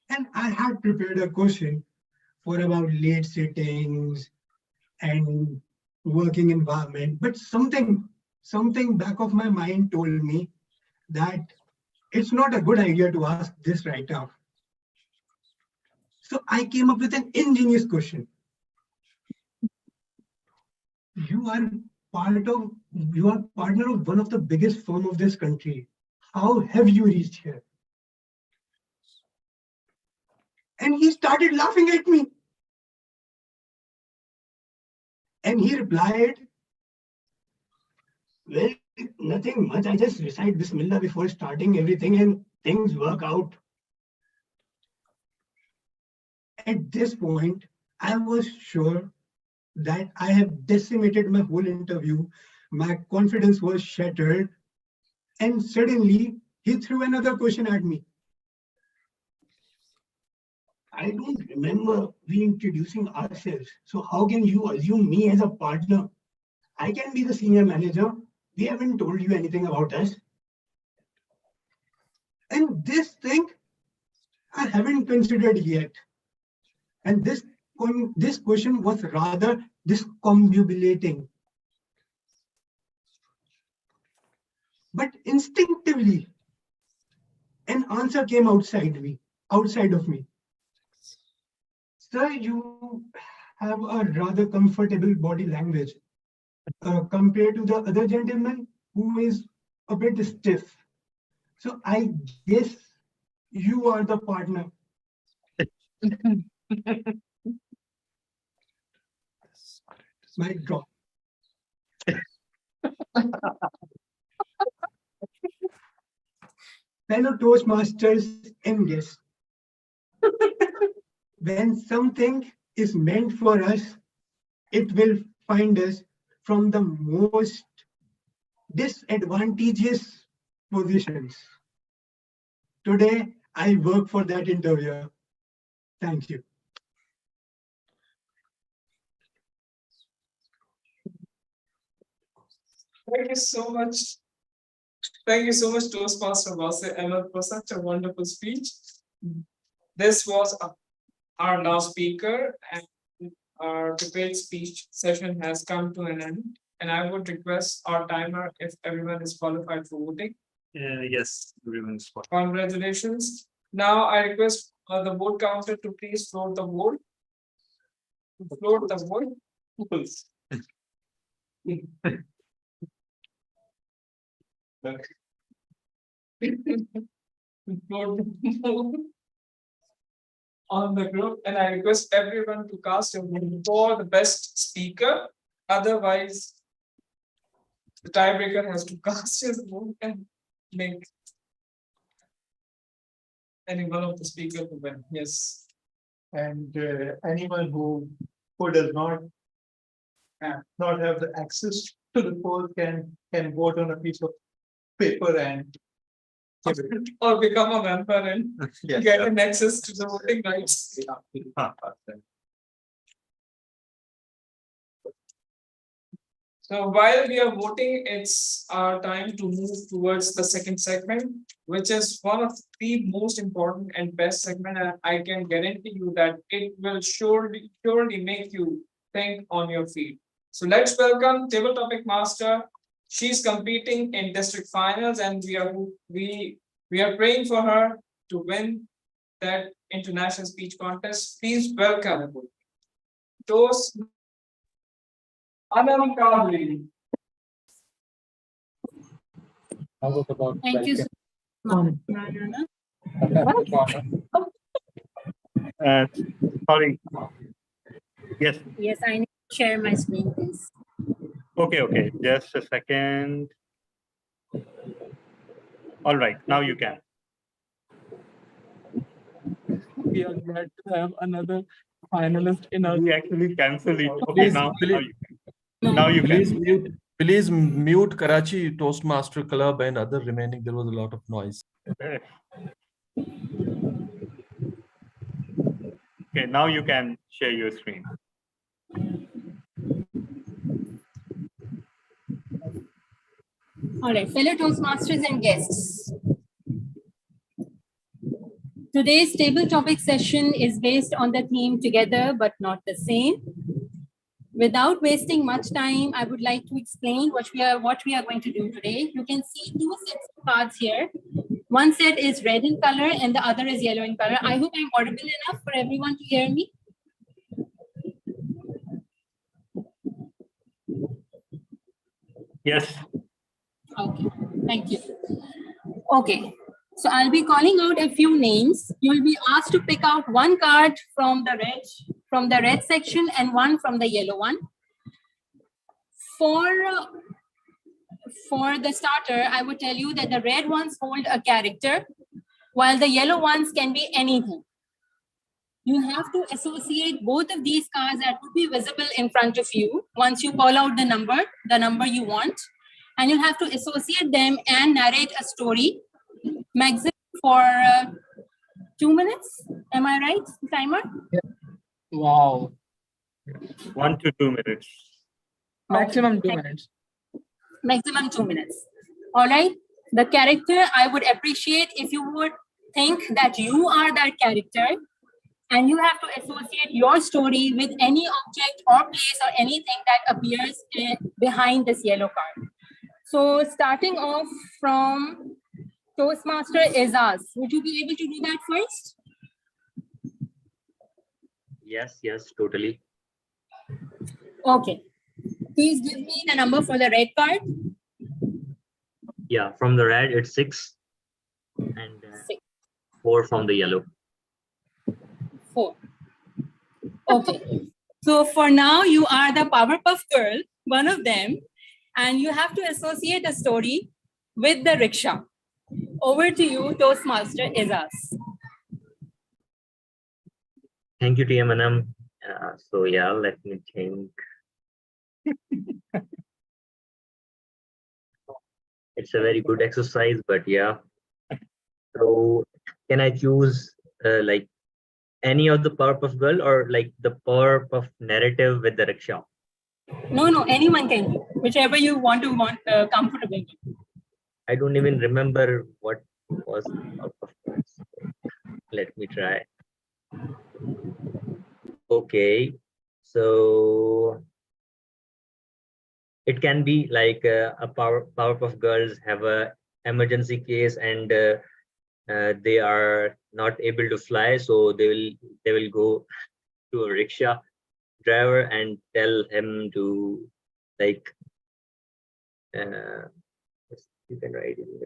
And I had prepared a question for about late sittings and working environment, but something back of my mind told me that it's not a good idea to ask this right now. So I came up with an ingenious question. You are partner of one of the biggest firm of this country. How have you reached here? And he started laughing at me. And he replied, "Well, nothing much. I just recite Bismillah before starting everything and things work out." At this point, I was sure that I have decimated my whole interview. My confidence was shattered. And suddenly, he threw another question at me. "I don't remember we introducing ourselves. So how can you assume me as a partner? I can be the senior manager. We haven't told you anything about us." And this thing, I haven't considered yet. And this question was rather discombobulating. But instinctively, an answer came outside of me. "Sir, you have a rather comfortable body language compared to the other gentleman who is a bit stiff. So I guess you are the partner." Mic drop. Fellow Toastmasters and guests, when something is meant for us, it will find us from the most disadvantageous positions. Today, I work for that interviewer. Thank you. Thank you so much. Thank you so much, Toastmaster Vase Ahmed, for such a wonderful speech. This was our last speaker, and our debate speech session has come to an end. And I would request our timer if everyone is qualified for voting. Yes, everyone is fine. Congratulations. Now I request the vote counter to please float the vote. Float the vote. On the group, and I request everyone to cast a vote for the best speaker. Otherwise, the tiebreaker has to cast his vote and make any one of the speakers to win. Yes. And anyone who does not have the access to the poll can vote on a piece of paper and Or become a member and Yes. get an access to the voting rights. So while we are voting, it's our time to move towards the second segment, which is one of the most important and best segment. And I can guarantee you that it will surely make you think on your feet. So let's welcome table topic master. She's competing in district finals, and we are praying for her to win that international speech contest. Please welcome Toast Anamkali. Thank you so much, Rana. Sorry. Yes. Yes, I need to share my screen, please. Okay. Just a second. All right. Now you can. We are glad to have another finalist in our. We actually cancel it. Okay. Please, Now please, you can. Now you can. please mute Karachi Toastmaster Club and other remaining. There was a lot of noise. Okay. Now you can share your screen. All right, fellow Toastmasters and guests. Today's table topic session is based on the theme Together but Not the Same. Without wasting much time, I would like to explain what we are going to do today. You can see two sets of cards here. One set is red in color and the other is yellow in color. I hope I'm audible enough for everyone to hear me. Yes. Okay, thank you. Okay, so I'll be calling out a few names. You'll be asked to pick out one card from the red section and one from the yellow one. For the starter, I would tell you that the red ones hold a character, while the yellow ones can be anything. You have to associate both of these cards that would be visible in front of you once you call out the number you want. And you'll have to associate them and narrate a story, maximum for 2 minutes. Am I right, timer? Wow. 1 to 2 minutes. Maximum 2 minutes. Maximum 2 minutes. All right. The character, I would appreciate if you would think that you are that character, and you have to associate your story with any object or place or anything that appears behind this yellow card. So starting off from Toastmaster Izaz, would you be able to do that first? Yes, totally. Okay. Please give me the number for the red card. Yeah, from the red, it's 6. And 6. 4 from the yellow. 4. Okay. So for now, you are the Powerpuff Girl, one of them, and you have to associate a story with the rickshaw. Over to you, Toastmaster Izaz. Thank you, TMNM. So yeah, let me think. It's a very good exercise, but yeah. So can I choose like any of the Powerpuff Girl or like the Powerpuff narrative with the rickshaw? No, anyone can do, whichever you want comfortable with. I don't even remember what was Powerpuff Girls. Let me try. Okay, so it can be like a Powerpuff Girls have a emergency case and they are not able to fly, so they will go to a rickshaw driver and tell him to like You can ride in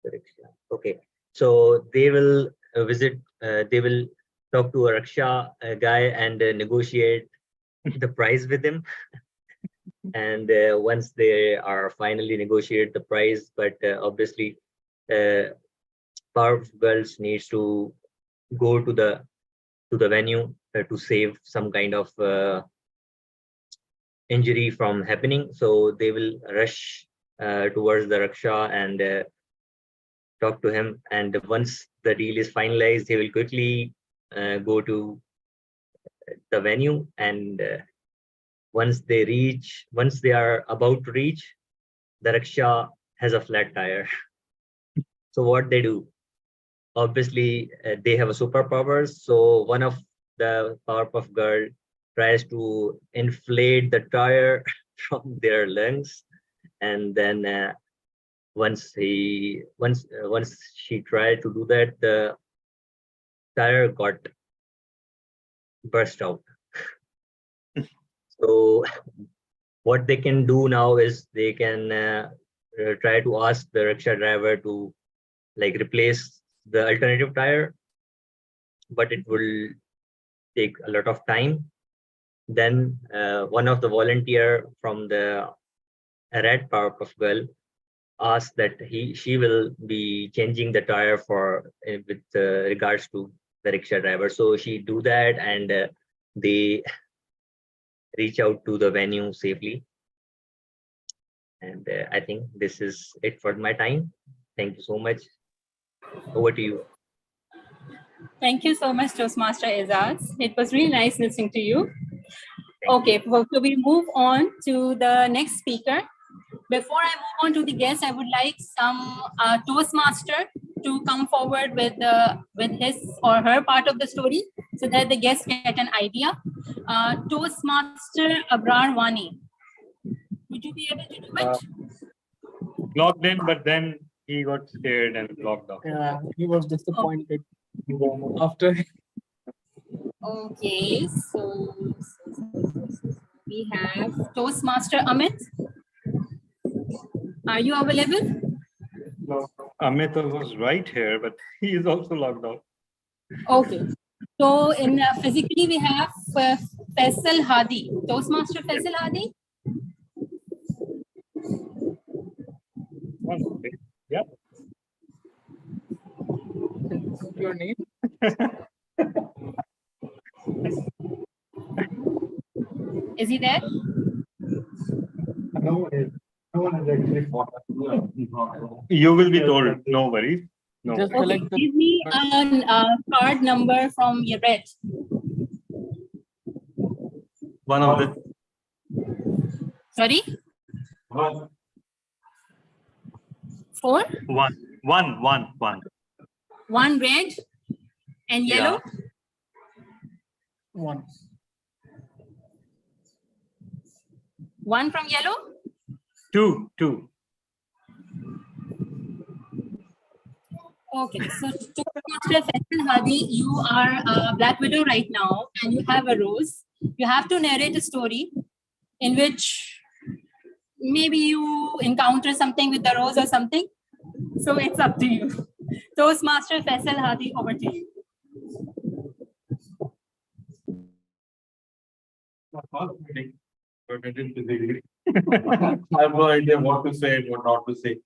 the rickshaw. Okay, so they will visit. They will talk to a rickshaw guy and negotiate the price with him. And once they are finally negotiate the price, but obviously, Powerpuff Girls needs to go to the venue to save some kind of injury from happening. So they will rush towards the rickshaw and talk to him. And once the deal is finalized, he will quickly go to the venue. And once they are about to reach, the rickshaw has a flat tire. So what they do? Obviously, they have a superpowers. So one of the Powerpuff Girl tries to inflate the tire from their lungs, and then once she tried to do that, the tire got burst out. So what they can do now is they can try to ask the rickshaw driver to like replace the alternative tire, but it will take a lot of time. Then one of the volunteer from the Red Powerpuff Girl asked that she will be changing the tire for with regards to the rickshaw driver. So she do that, and they reach out to the venue safely. And I think this is it for my time. Thank you so much. Over to you. Thank you so much, Toastmaster Azaz. It was really nice listening to you. Okay, so we move on to the next speaker. Before I move on to the guest, I would like some Toastmaster to come forward with his or her part of the story so that the guests get an idea. Toastmaster Abrar Wani. Would you be able to do it? Logged in, but then he got scared and logged out. Yeah, he was disappointed after. Okay, so we have Toastmaster Amit. Are you available? No, Amit was right here, but he is also logged out. Okay. So in physically we have Faisal Hadi. Toastmaster Faisal Hadi. Yeah. Your name? Is he there? No one has actually fought. You will be told, no worries. No. Just Okay. select the Give me a card number from your red. One of the Sorry? one. 4? One. One red and yellow. one. One from yellow. Two. Okay, so Toastmaster Faisal Hadi, you are a Black Widow right now, and you have a rose. You have to narrate a story in which maybe you encounter something with the rose or something. So it's up to you. Toastmaster Faisal Hadi, over to you. I have no idea what to say and what not to say.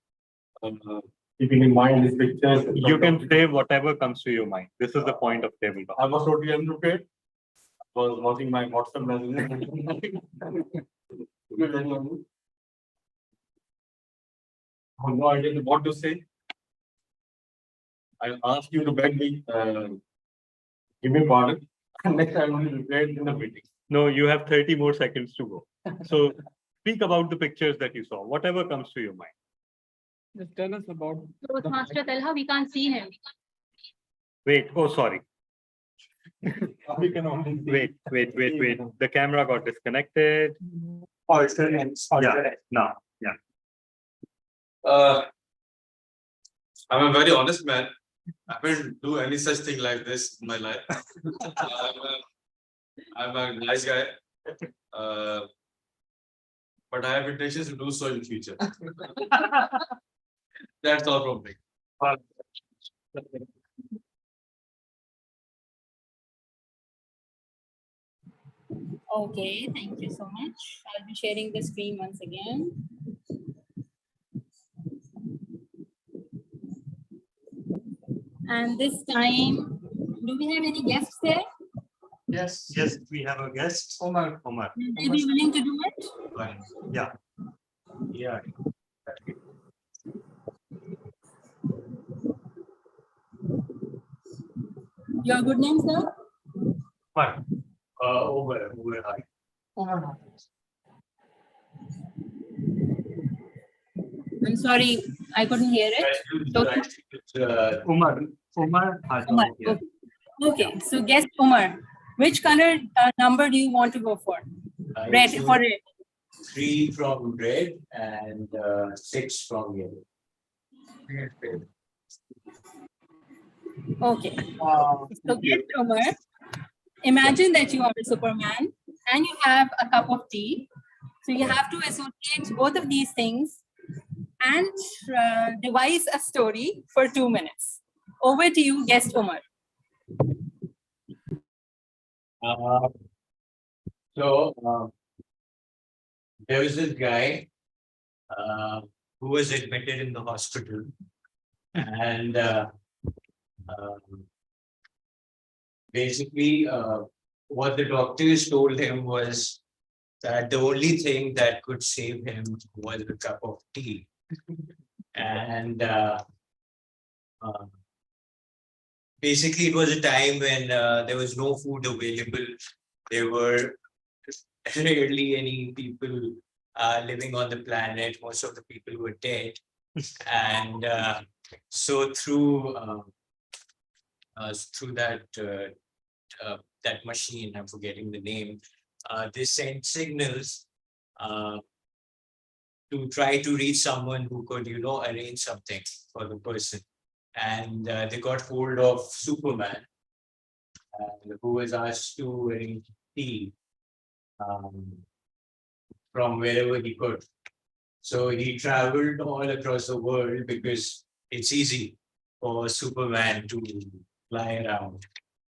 Keeping in mind these pictures. You can say whatever comes to your mind. This is the point of tabletop. I was totally unprepared. I was watching my WhatsApp messages. I have no idea what to say. I asked you to beg me, give me pardon. And next time I will reply in the meeting. No, you have 30 more seconds to go. So speak about the pictures that you saw, whatever comes to your mind. Just tell us about. Toastmaster Talha, we can't see him. Wait, oh, sorry. We can only see. Wait. The camera got disconnected. Oh, it's still Yeah, now, yeah. I'm a very honest man. I haven't do any such thing like this in my life. I'm a nice guy. but I have intentions to do so in future. That's all from me. Okay, thank you so much. I'll be sharing the screen once again. And this time, do we have any guests there? Yes, we have a guest. Omar. Will they be willing to do it? Yeah. Yeah. Your good name, sir? Fine. Over, hi. I'm sorry, I couldn't hear it. Umar. Umar, okay, so guest Umar, which color number do you want to go for? Red, choose for red. 3 from red and 6 from yellow. Okay. So guest Umar, imagine that you are a Superman and you have a cup of tea. So you have to associate both of these things and devise a story for 2 minutes. Over to you, guest Umar. There was this guy who was admitted in the hospital, and basically what the doctors told him was that the only thing that could save him was a cup of tea. And basically it was a time when there was no food available. There were rarely any people living on the planet. Most of the people were dead. And so through that machine, I'm forgetting the name, they sent signals to try to reach someone who could, arrange something for the person. And they got hold of Superman, who was asked to arrange tea from wherever he could. So he traveled all across the world because it's easy for Superman to fly around.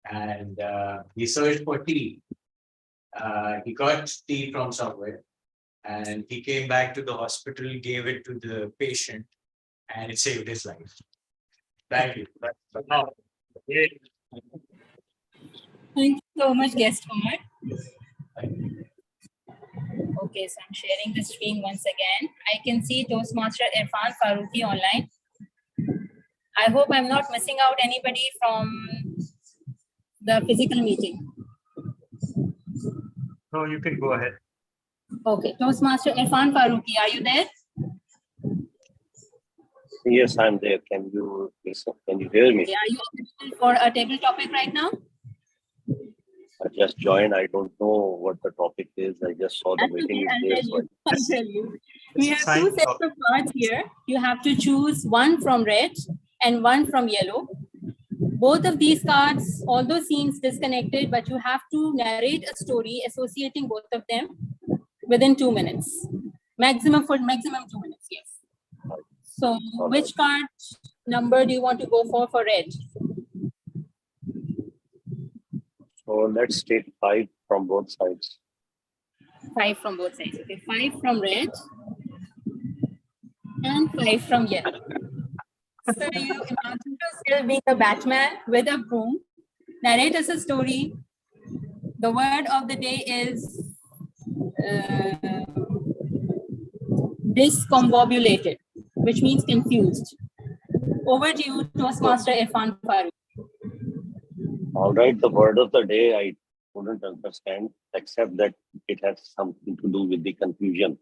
And he searched for tea. He got tea from somewhere. And he came back to the hospital, gave it to the patient, and it saved his life. Thank you. Thank you so much, guest Umar. Okay, so I'm sharing the screen once again. I can see Toastmaster Irfan Farooqi online. I hope I'm not missing out anybody from the physical meeting. No, you can go ahead. Okay, Toastmaster Irfan Farooqi, are you there? Yes, I'm there. Can you listen? Can you hear me? Okay, are you available for a table topic right now? I just joined. I don't know what the topic is. I just saw the That's meeting okay, is there. I'll tell you. We have 2 sets of cards here. You have to choose one from red and one from yellow. Both of these cards, although seems disconnected, but you have to narrate a story associating both of them within 2 minutes. Maximum 2 minutes, yes. So which card number do you want to go for red? So let's take 5 from both sides. 5 from both sides. Okay, 5 from red and 5 from yellow. So you imagine yourself being a Batman with a broom. Narrate us a story. The word of the day is discombobulated, which means confused. Over to you, Toastmaster Irfan Farooqi. All right, the word of the day I couldn't understand, except that it has something to do with the confusion.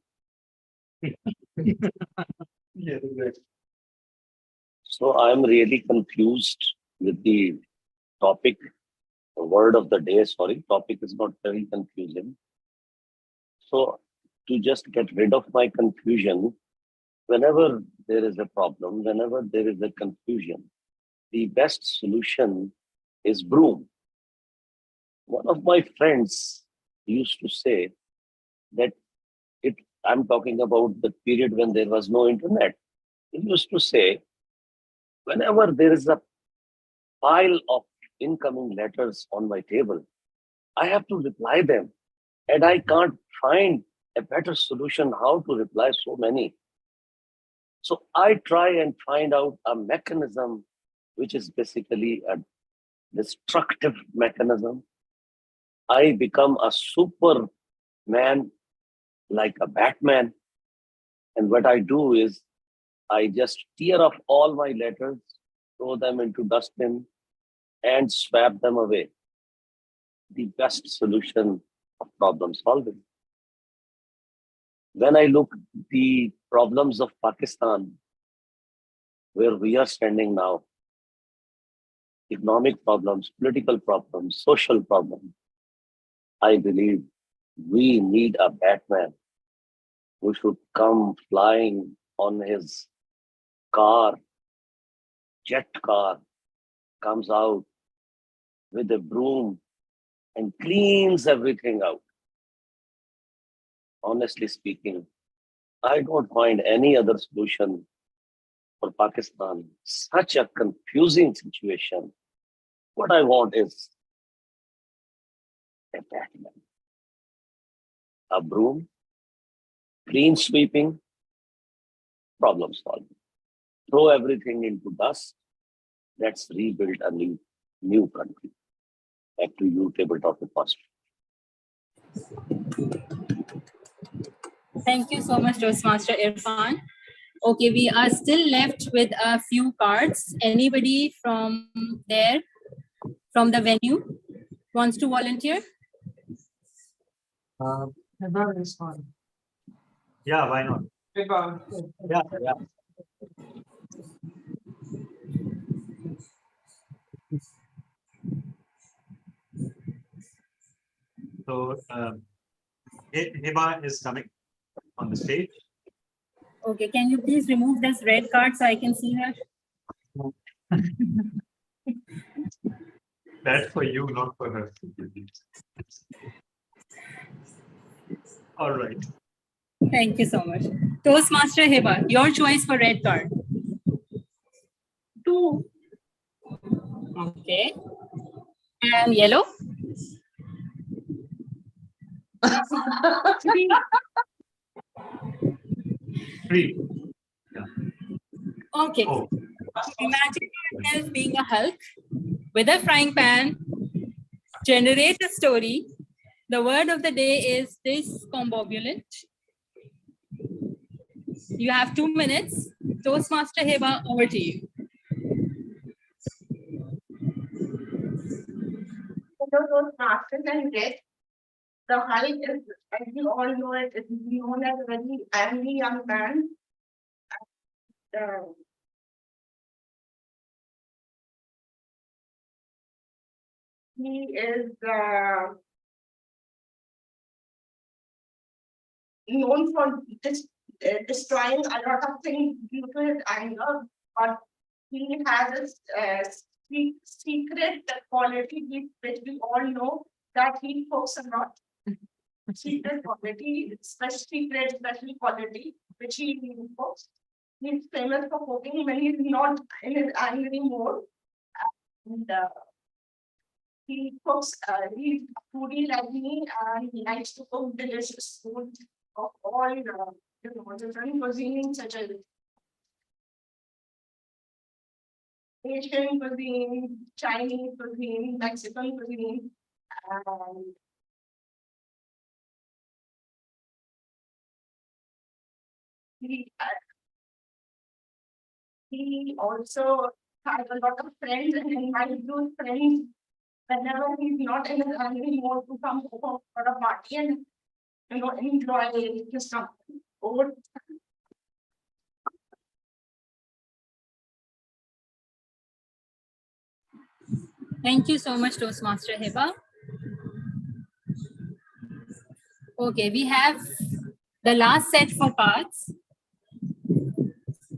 Yeah, right. So I'm really confused with the topic, the word of the day, sorry, topic is not very confusing. So to just get rid of my confusion, whenever there is a problem, whenever there is a confusion, the best solution is broom. One of my friends used to say that I'm talking about the period when there was no internet. He used to say, whenever there is a pile of incoming letters on my table, I have to reply them. And I can't find a better solution how to reply so many. So I try and find out a mechanism which is basically a destructive mechanism. I become a Superman, like a Batman. And what I do is I just tear off all my letters, throw them into dustbin, and swap them away. The best solution of problem solving. When I look at the problems of Pakistan, where we are standing now, economic problems, political problems, social problems, I believe we need a Batman who should come flying on his car, jet car, comes out with a broom and cleans everything out. Honestly speaking, I don't find any other solution for Pakistan. Such a confusing situation. What I want is a Batman, a broom, clean sweeping, problem solving. Throw everything into dust. Let's rebuild a new country. Back to you, tabletop master. Thank you so much, Toastmaster Irfan. Okay, we are still left with a few cards. Anybody from there, from the venue, wants to volunteer? Is fine. Yeah, why not? Yeah, yeah. So Heba is coming on the stage. Okay, can you please remove this red card so I can see her? That's for you, not for her. All right. Thank you so much. Toastmaster Heba, your choice for red card. 2. Okay. And yellow? 3. Okay. Oh. Imagine yourself being a Hulk with a frying pan. Generate a story. The word of the day is discombobulent. You have 2 minutes. Toastmaster Heba, over to you. Those masters and guests, the Hulk is, as you all know, it is known as a very angry young man. He is known for destroying a lot of things due to his anger, but he has a secret quality which we all know, that he cooks a lot. Secret quality, special quality which he cooks. He's famous for cooking when he's not in his angry mode. And he cooks, he's a foodie like me, and he likes to cook delicious food of all different cuisines, such as Asian cuisine, Chinese cuisine, Mexican cuisine, and he also has a lot of friends, and invites those friends whenever he's not in his angry mode to come over for a party and enjoy his company. Over. Thank you so much, Toastmaster Heba. Okay, we have the last set for cards.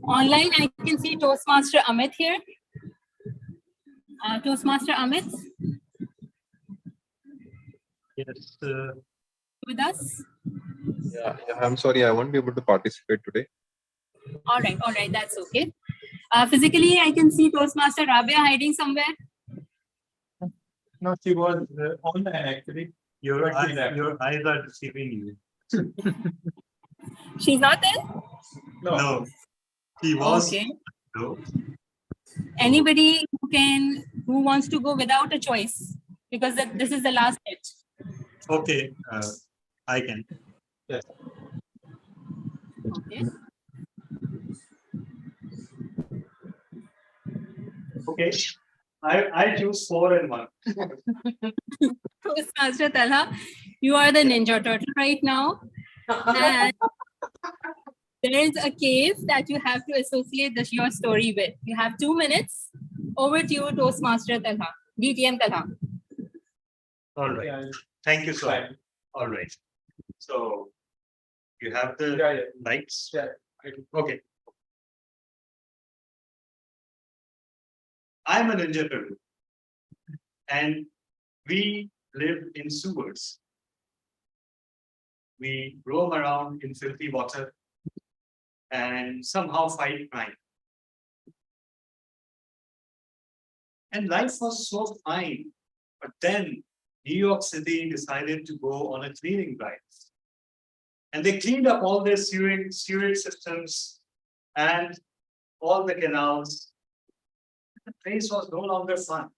Online, I can see Toastmaster Amit here. Toastmaster Amit? Yes. With us? Yeah, I'm sorry, I won't be able to participate today. All right, that's okay. Physically, I can see Toastmaster Rabia hiding somewhere. No, she was online actually. Your eyes are deceiving you. She's not there? No, she was. Okay. No. Anybody who wants to go without a choice, because this is the last pitch. Okay, I can. Yes. Okay. Okay, I choose 4 and 1. Toastmaster Talha, you are the Ninja Turtle right now. And there is a cave that you have to associate your story with. You have 2 minutes. Over to you, Toastmaster Talha, DTM Talha. All right. Thank you so much. All right. So you have the lights? Yeah. Okay. I'm a Ninja Turtle. And we live in sewers. We roam around in filthy water and somehow fight crime. And life was so fine. But then New York City decided to go on a cleaning drive. And they cleaned up all their sewage systems and all the canals. The place was no longer fun.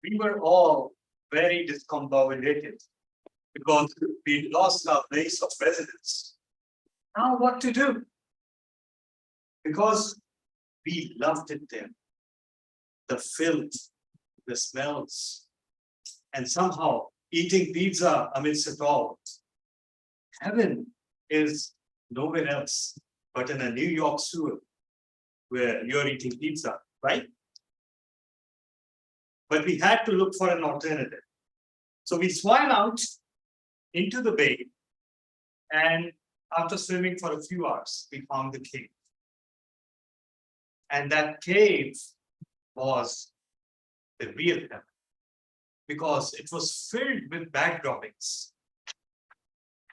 We were all very discombobulated because we lost our place of residence. Now what to do? Because we loved it there. The filth, the smells, and somehow eating pizza amidst it all. Heaven is nowhere else but in a New York sewer where you're eating pizza, right? But we had to look for an alternative. So we swam out into the bay, and after swimming for a few hours, we found the cave. And that cave was the real heaven because it was filled with bag droppings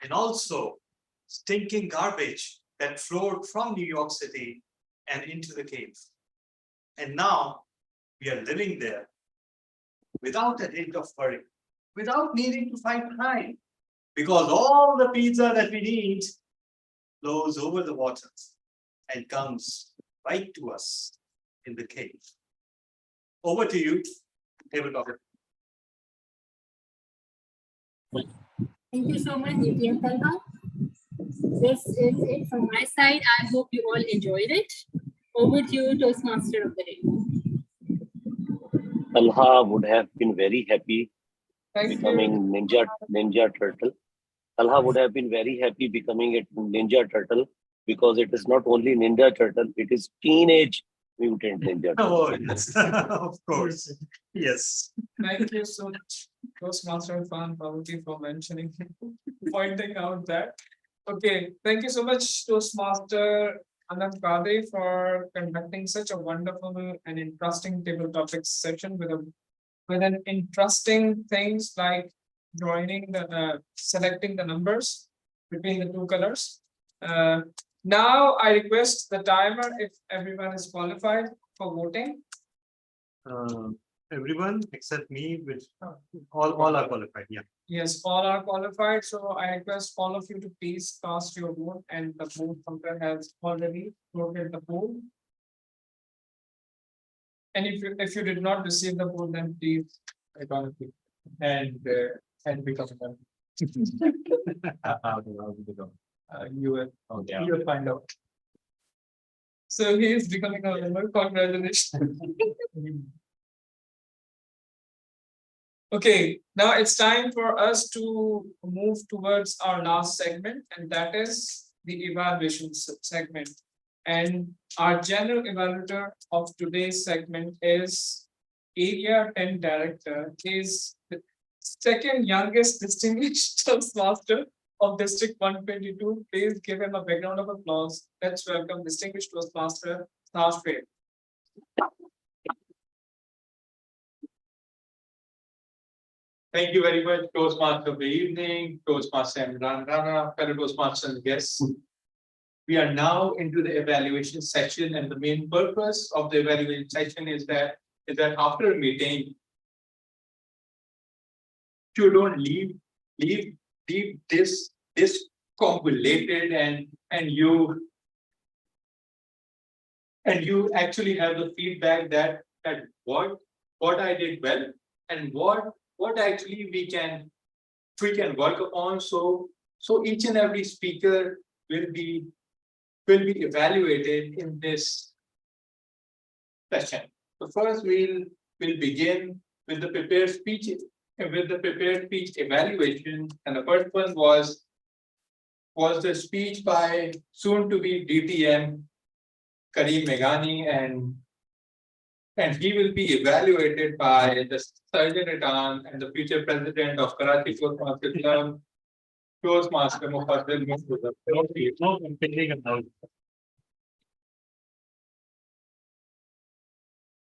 and also stinking garbage that flowed from New York City and into the cave. And now we are living there without a hint of worry, without needing to fight crime, because all the pizza that we need flows over the water and comes right to us in the cave. Over to you, tabletop. Thank you so much, DTM Talha. This is it from my side. I hope you all enjoyed it. Over to you, Toastmaster of the Day. Talha would have been very happy becoming Ninja Turtle. Talha would have been very happy becoming a Ninja Turtle because it is not only Ninja Turtle, it is Teenage Mutant Ninja Turtle. Oh, yes, of course. Yes. Thank you so much, Toastmaster Fan, probably for mentioning, pointing out that. Okay, thank you so much, Toastmaster Anand Kadri, for conducting such a wonderful and interesting table topics session with an interesting things like joining the selecting the numbers between the two colors. Now I request the timer if everyone is qualified for voting. Everyone except me, which all are qualified. Yeah. Yes, all are qualified. So I request all of you to please cast your vote, and the vote counter has already voted the poll. And if you did not receive the vote, then please return it and become a member. You will find out. So he is becoming a member. Congratulations. Okay, now it's time for us to move towards our last segment, and that is the evaluation segment. And our general evaluator of today's segment is Area 10 Director. He is the second youngest distinguished Toastmaster of District 122. Please give him a background of applause. Let's welcome distinguished Toastmaster Sashway. Thank you very much, Toastmaster of the evening, Toastmaster Imran Rana, fellow Toastmasters and guests. We are now into the evaluation session, and the main purpose of the evaluation session is that after a meeting, you don't leave this discombobulated and you actually have the feedback that what I did well and what actually we can work upon. So each and every speaker will be evaluated in this session. So first we'll begin with the prepared speech evaluation, and the first one was the speech by soon to be DTM Karim Meghani, and he will be evaluated by the Surgeon at Arms and the future president of Karachi Toastmasters Club, Toastmaster Mufaddal Murtaza. No, I'm thinking about.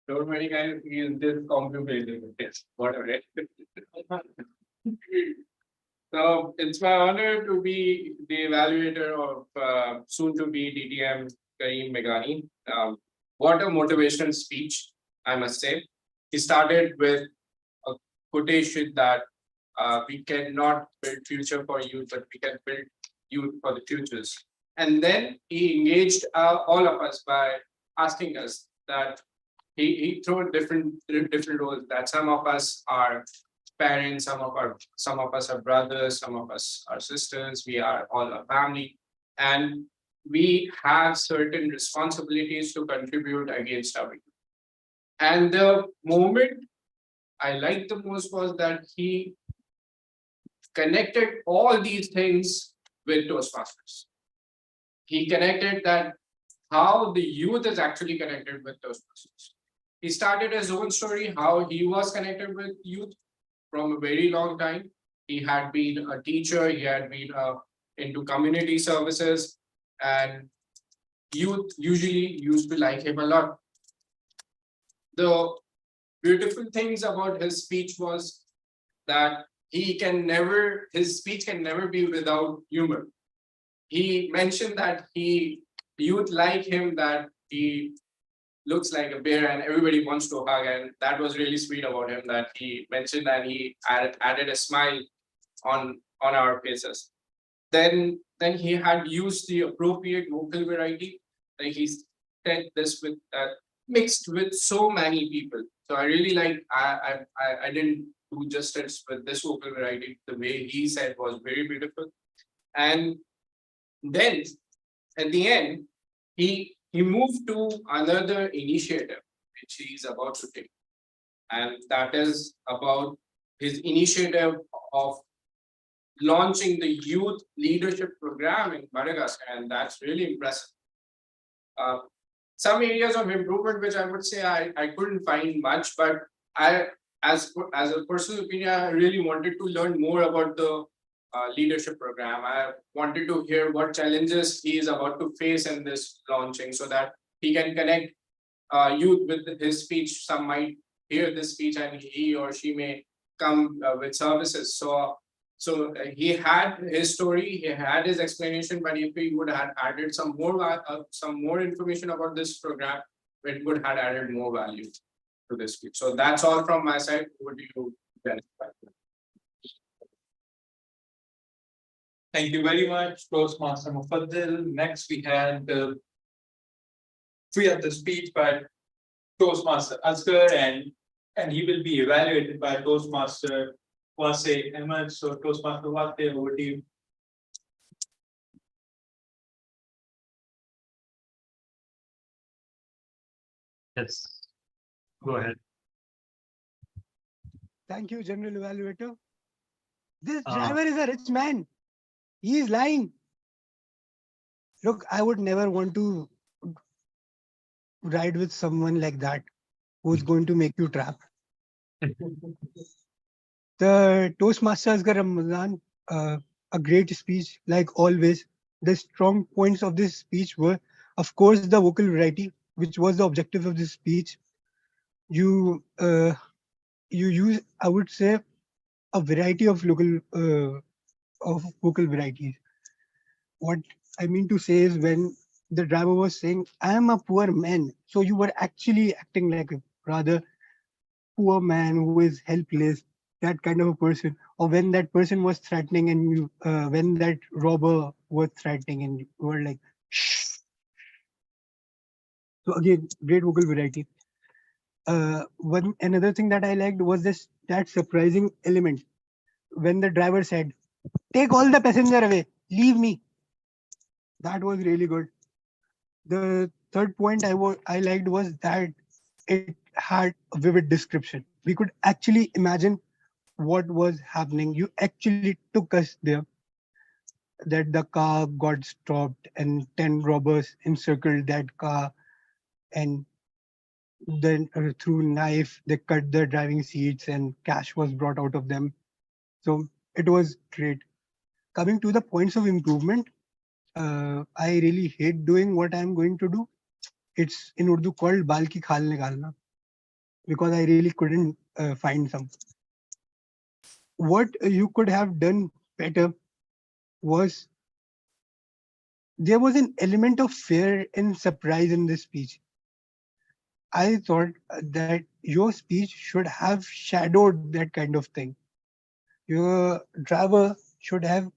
Don't worry, guys, he is this complicated. Yes, whatever. So it's my honor to be the evaluator of soon to be DTM Karim Meghani. What a motivational speech, I must say. He started with a quotation that we cannot build future for youth, but we can build youth for the futures. And then he engaged all of us by asking us that he threw different roles, that some of us are parents, some of us are brothers, some of us are sisters, we are all a family, and we have certain responsibilities to contribute against our youth. And the moment I liked the most was that he connected all these things with Toastmasters. He connected that how the youth is actually connected with Toastmasters. He started his own story, how he was connected with youth from a very long time. He had been a teacher, he had been into community services, and youth usually used to like him a lot. The beautiful things about his speech was that his speech can never be without humor. He mentioned that youth like him, that he looks like a bear and everybody wants to hug, and that was really sweet about him, that he mentioned that he added a smile on our faces. Then he had used the appropriate vocal variety, like he said this with mixed with so many people. So I really like, I didn't do justice with this vocal variety. The way he said was very beautiful. And then at the end, he moved to another initiative which he is about to take, and that is about his initiative of launching the youth leadership program in Madagascar, and that's really impressive. Some areas of improvement which I would say I couldn't find much, but as a personal opinion, I really wanted to learn more about the leadership program. I wanted to hear what challenges he is about to face in this launching, so that he can connect youth with his speech. Some might hear this speech and he or she may come with services. So he had his story, he had his explanation, but if he would have added some more information about this program, it would have added more value to this speech. So that's all from my side. Over to you, Dennis. Thank you very much, Toastmaster Mufaddal. Next, we had the speech by Toastmaster Asghar, and he will be evaluated by Toastmaster Wase Ahmed. So, Toastmaster Wase, over to you. Yes, go ahead. Thank you, General Evaluator. This driver is a rich man. He is lying. Look, I would never want to ride with someone like that who's going to make you trap. The Toastmasters Ramadan, a great speech, like always. The strong points of this speech were, of course, the vocal variety, which was the objective of this speech. You use, I would say, a variety of vocal varieties. What I mean to say is when the driver was saying, I am a poor man. So you were actually acting like a rather poor man who is helpless, that kind of a person. Or when that person was threatening and when that robber was threatening and you were like, shh. So again, great vocal variety. One another thing that I liked was that surprising element when the driver said, take all the passenger away, leave me. That was really good. The third point I liked was that it had a vivid description. We could actually imagine what was happening. You actually took us there. That the car got stopped and 10 robbers encircled that car, and then through knife they cut the driving seats and cash was brought out of them. So it was great. Coming to the points of improvement, I really hate doing what I'm going to do. It's in Urdu called bal ki khal nikalna, because I really couldn't find some. What you could have done better was there was an element of fear and surprise in this speech. I thought that your speech should have shadowed that kind of thing. Your driver should have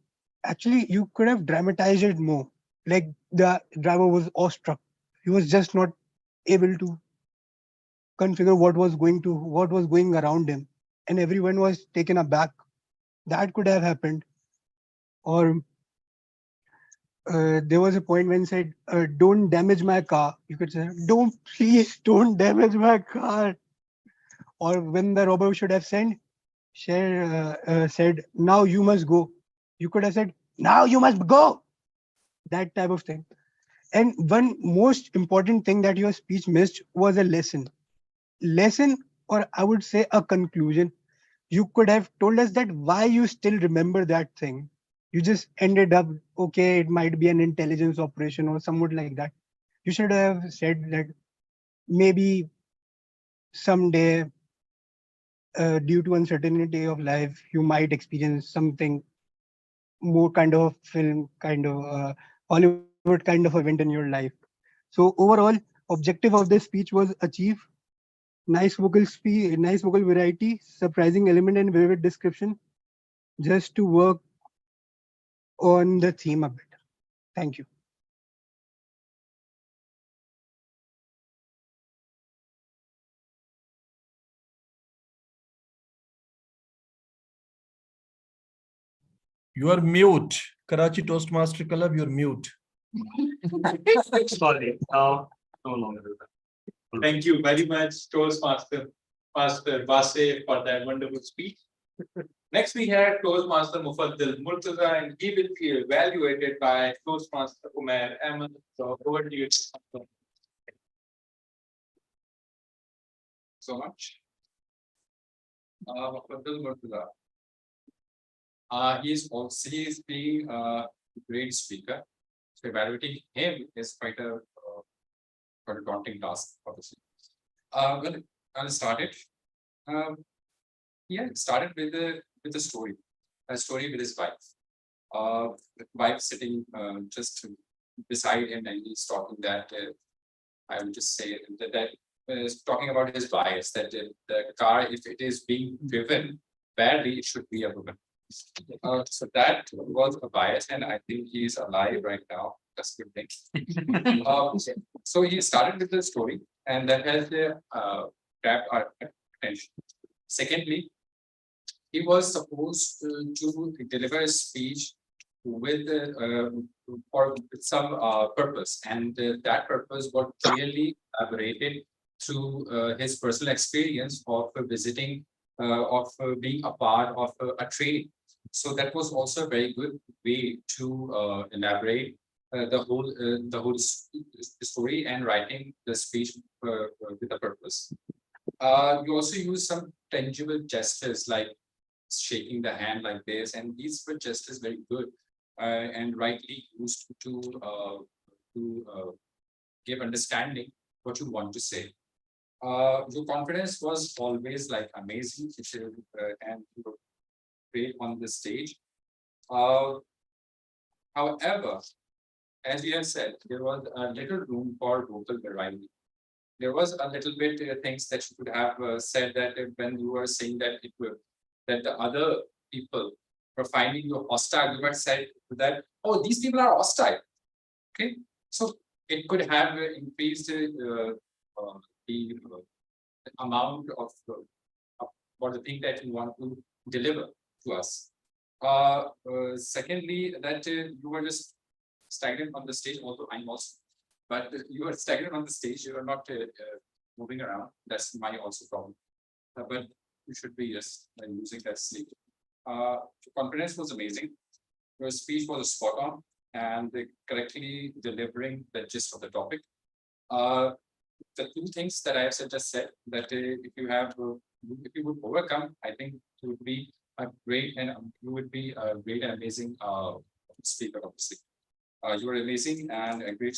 actually, you could have dramatized it more. Like the driver was awestruck. He was just not able to configure what was going around him, and everyone was taken aback. That could have happened. Or there was a point when said, don't damage my car. You could say, don't damage my car. Or when the robber should have said, now you must go. You could have said, now you must go. That type of thing. And one most important thing that your speech missed was a lesson. Lesson, or I would say a conclusion. You could have told us that why you still remember that thing. You just ended up, okay, it might be an intelligence operation or somewhat like that. You should have said that maybe someday, due to uncertainty of life, you might experience something more kind of film, kind of Hollywood kind of event in your life. So overall, objective of this speech was achieve nice vocal variety, surprising element and vivid description, just to work on the theme a bit. Thank you. You are mute. Karachi Toastmaster Club, you're mute. Sorry, no longer. Thank you very much, Toastmaster Master Vase, for that wonderful speech. Next, we have Toastmaster Mufaddal Murtaza, and he will be evaluated by Toastmaster Umair Ahmed. So over to you. So much. Mufaddal Murtaza. He is being a great speaker. So evaluating him is quite a daunting task, obviously. Well, I'll start it. Yeah, it started with a story with his wife. The wife sitting just beside him, and he's talking that I will just say that is talking about his bias, that the car, if it is being driven badly, it should be a woman. So that was a bias, and I think he's alive right now. That's a good thing. So he started with the story, and that has grabbed our attention. Secondly, he was supposed to deliver a speech with some purpose, and that purpose was clearly elaborated through his personal experience of visiting, of being a part of a training. So that was also a very good way to elaborate the whole story and writing the speech with a purpose. You also use some tangible gestures like shaking the hand like this, and these were gestures very good and rightly used to give understanding what you want to say. Your confidence was always like amazing, and great on the stage. However, as you have said, there was a little room for vocal variety. There was a little bit things that you could have said that when you were saying that that the other people were finding you hostile, you might say that, oh, these people are hostile. Okay, so it could have increased the amount of for the thing that you want to deliver to us. Secondly, that you were just stagnant on the stage, although I'm also, but you are stagnant on the stage, you are not moving around. That's my also problem. But you should be just using that sleep. Confidence was amazing. Your speech was spot on and correctly delivering the gist of the topic. The two things that I have just said, that if you would overcome, I think it would be a great and you would be a great and amazing speaker, obviously. You are amazing and a great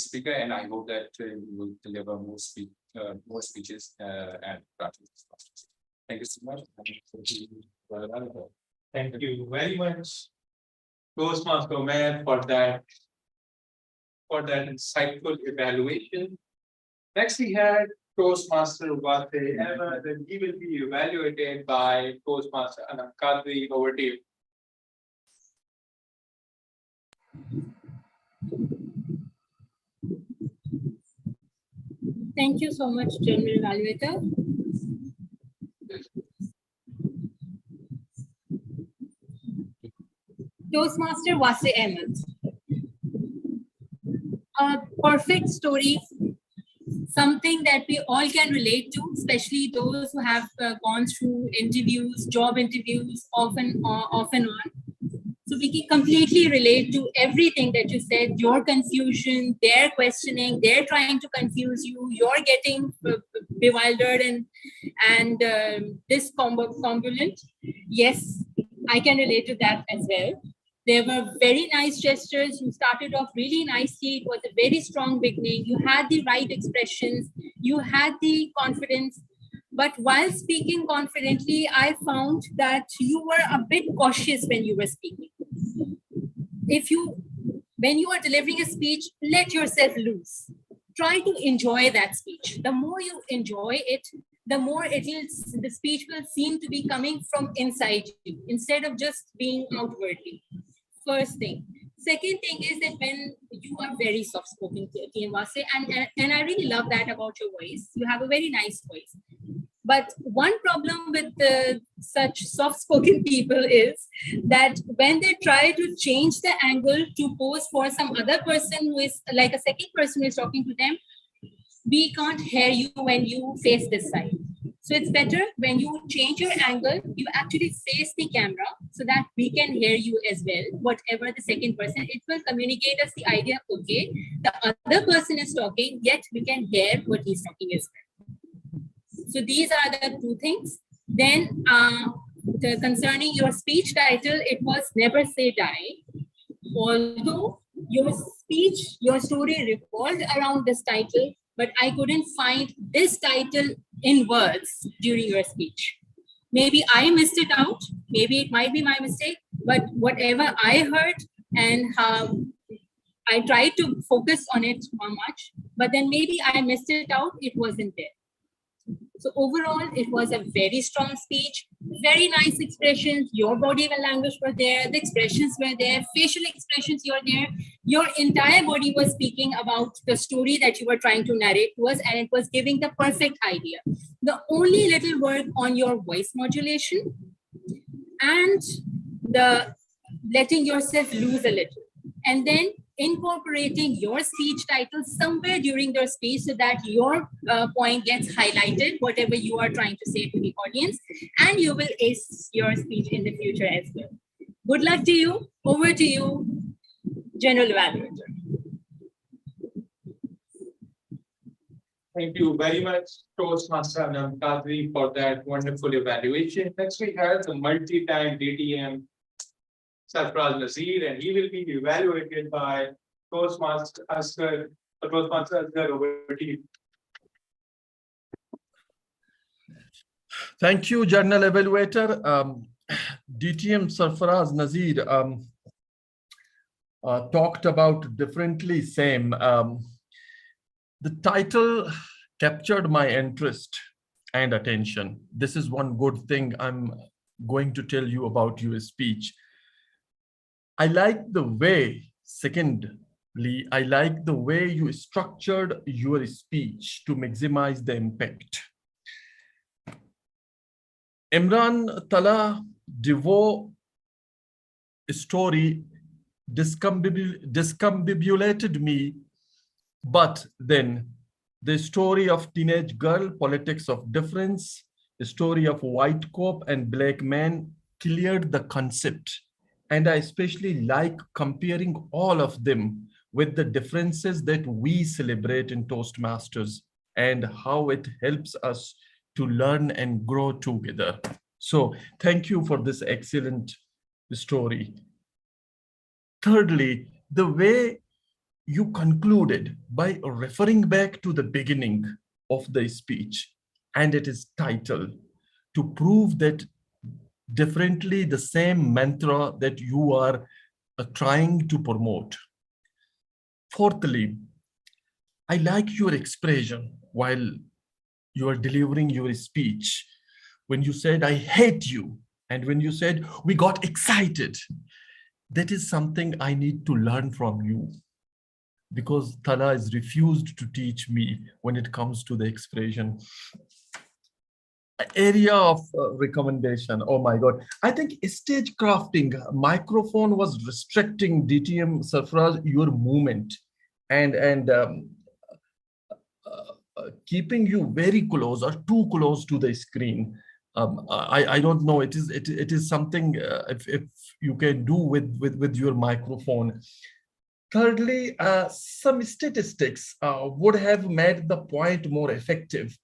speaker, and I hope that you will deliver more speeches and practice. Thank you so much. Thank you very much, Toastmaster Man, for that insightful evaluation. Next, we had Toastmaster Wate Ahmed, and he will be evaluated by Toastmaster Anam Kadri. Over to you. Thank you so much, General Evaluator. Toastmaster Wase Ahmed. A perfect story, something that we all can relate to, especially those who have gone through interviews, job interviews, off and on. So we can completely relate to everything that you said, your confusion, their questioning, they're trying to confuse you, you're getting bewildered and discombobulated. Yes, I can relate to that as well. There were very nice gestures. You started off really nicely. It was a very strong beginning. You had the right expressions. You had the confidence. But while speaking confidently, I found that you were a bit cautious when you were speaking. When you are delivering a speech, let yourself loose. Try to enjoy that speech. The more you enjoy it, the more the speech will seem to be coming from inside you instead of just being outwardly. First thing. Second thing is that when you are very soft-spoken, Wase, and I really love that about your voice. You have a very nice voice. But one problem with such soft-spoken people is that when they try to change the angle to pose for some other person who is like a second person who is talking to them, we can't hear you when you face this side. So it's better when you change your angle, you actually face the camera so that we can hear you as well, whatever the second person, it will communicate us the idea, okay, the other person is talking, yet we can hear what he's talking as well. So these are the two things. Then concerning your speech title, it was Never Say Die. Although your speech, your story revolved around this title, but I couldn't find this title in words during your speech. Maybe I missed it out. Maybe it might be my mistake, but whatever I heard and how I tried to focus on it much, but then maybe I missed it out. It wasn't there. So overall, it was a very strong speech, very nice expressions. Your body language were there, the expressions were there, facial expressions were there. Your entire body was speaking about the story that you were trying to narrate to us, and it was giving the perfect idea. The only little work on your voice modulation and the letting yourself lose a little, and then incorporating your speech title somewhere during your speech so that your point gets highlighted, whatever you are trying to say to the audience, and you will ace your speech in the future as well. Good luck to you. Over to you, General Evaluator. Thank you very much, Toastmaster Anam Kadri, for that wonderful evaluation. Next, we have the multi-time DTM Sarfraz Nazir, and he will be evaluated by Toastmaster Asghar. Toastmaster Asghar, over to you. Thank you, General Evaluator. DTM Sarfaraz Nazir talked about differently same. The title captured my interest and attention. This is one good thing I'm going to tell you about your speech. I like the way, secondly, I like the way you structured your speech to maximize the impact. Imran Tala DeVoe story discombobulated me, but then the story of teenage girl, politics of difference, the story of white cop and black man cleared the concept. And I especially like comparing all of them with the differences that we celebrate in Toastmasters and how it helps us to learn and grow together. So thank you for this excellent story. Thirdly, the way you concluded by referring back to the beginning of the speech, and it is titled to prove that differently the same mantra that you are trying to promote. Fourthly, I like your expression while you are delivering your speech. When you said, I hate you, and when you said, we got excited, that is something I need to learn from you, because Tala is refused to teach me when it comes to the expression. Area of recommendation, oh my God. I think stage crafting, microphone was restricting DTM Sarfaraz, your movement, and keeping you very close or too close to the screen. I don't know, it is something if you can do with your microphone. Thirdly, some statistics would have made the point more effective.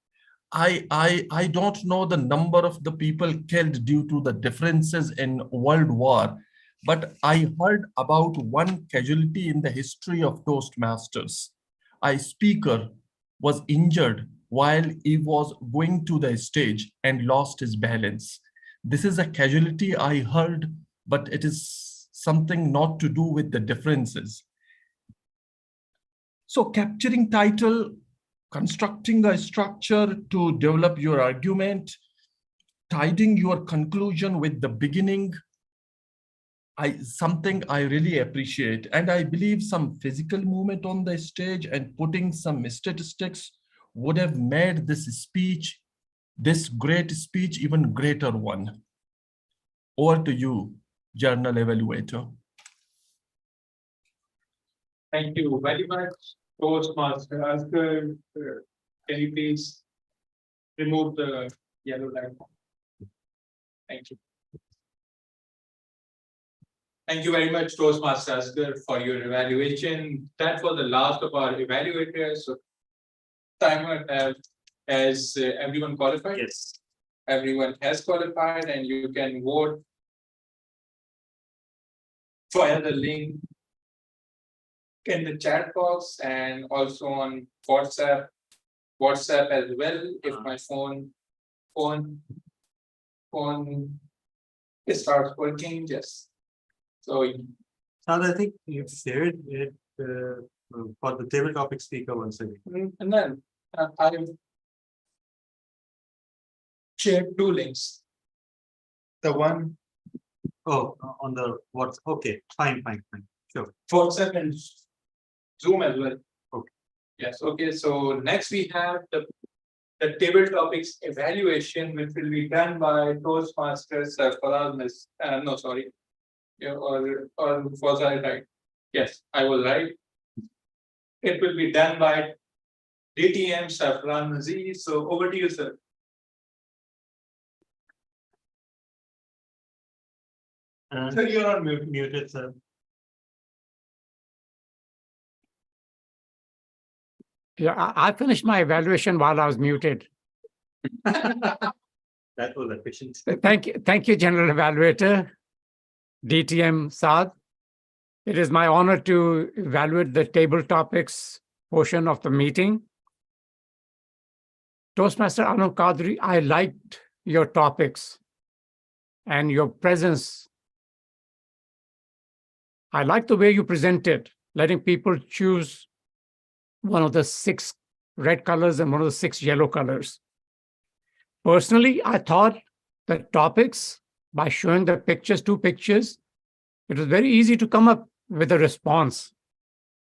I don't know the number of the people killed due to the differences in World War, but I heard about one casualty in the history of Toastmasters. A speaker was injured while he was going to the stage and lost his balance. This is a casualty I heard, but it is something not to do with the differences. So capturing title, constructing a structure to develop your argument, tidying your conclusion with the beginning, something I really appreciate. And I believe some physical movement on the stage and putting some statistics would have made this speech, this great speech, even greater one. Over to you, journal evaluator. Thank you very much, Toastmaster. Can you please remove the yellow light? Thank you. Thank you very much, Toastmaster Asghar, for your evaluation. That was the last of our evaluators. So, timer has everyone qualified? Yes. Everyone has qualified, and you can vote via the link in the chat box and also on WhatsApp as well. If my phone it starts working, yes. So I think you've shared it for the table topic speaker once again. And then I've shared two links. The one on the WhatsApp. Okay, fine. Sure. WhatsApp and Zoom as well. Okay. Yes. Okay. So next we have the table topics evaluation, which will be done by Toastmasters. No, sorry. Yeah, or was I right? Yes, I was right. It will be done by DTM Safran Nazir. So over to you, sir. Sir, you're on muted, sir. Yeah, I finished my evaluation while I was muted. That was efficient. Thank you, General Evaluator, DTM Saad. It is my honor to evaluate the table topics portion of the meeting. Toastmaster Anu Qadri, I liked your topics. and your presence. I like the way you presented, letting people choose one of the 6 red colors and one of the 6 yellow colors. Personally, I thought the topics, by showing the pictures, 2 pictures, it was very easy to come up with a response.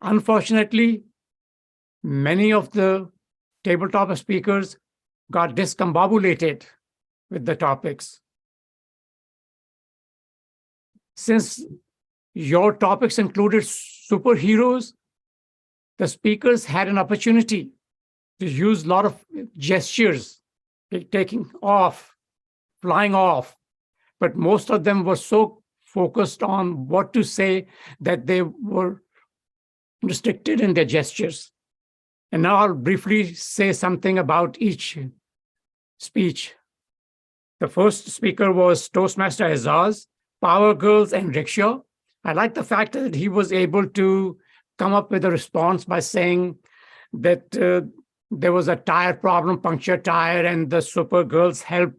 Unfortunately, many of the tabletop speakers got discombobulated with the topics. Since your topics included superheroes, the speakers had an opportunity to use a lot of gestures, taking off, flying off, but most of them were so focused on what to say that they were restricted in their gestures. And now I'll briefly say something about each speech. The first speaker was Toastmaster Azaz, Power Girls and Rickshaw. I like the fact that he was able to come up with a response by saying that there was a tire problem, punctured tire, and the super girls helped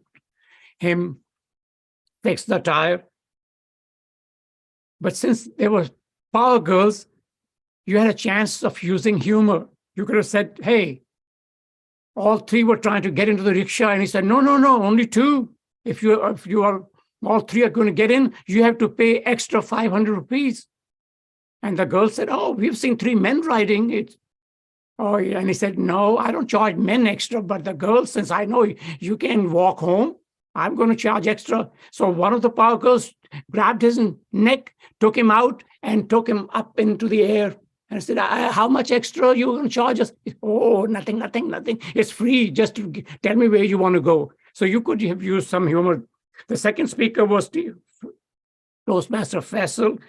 him fix the tire. But since there were Power Girls, you had a chance of using humor. You could have said, hey, all 3 were trying to get into the rickshaw. And he said, no, only 2. If you are all 3 are going to get in, you have to pay extra 500 rupees. And the girl said, oh, we've seen 3 men riding it. Oh, yeah. And he said, no, I don't charge men extra, but the girls, since I know you can walk home, I'm going to charge extra. So one of the Power Girls grabbed his neck, took him out, and took him up into the air. And I said, how much extra are you going to charge us? Oh, nothing. It's free. Just tell me where you want to go. So you could have used some humor. The second speaker was Toastmaster Faisal.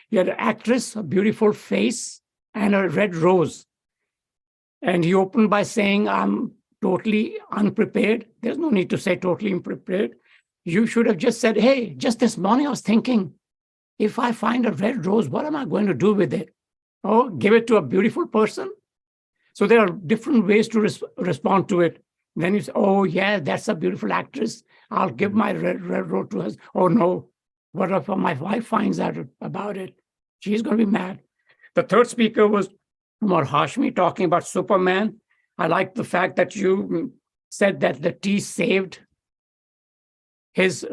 He had an actress, a beautiful face, and a red rose. And he opened by saying, I'm totally unprepared. There's no need to say totally unprepared. You should have just said, hey, just this morning I was thinking, if I find a red rose, what am I going to do with it? Oh, give it to a beautiful person. So there are different ways to respond to it. Then you say, oh, yeah, that's a beautiful actress. I'll give my red rose to her. Oh, no. What if my wife finds out about it? She's going to be mad. The third speaker was Umar Hashmi talking about Superman. I like the fact that you said that the tea saved his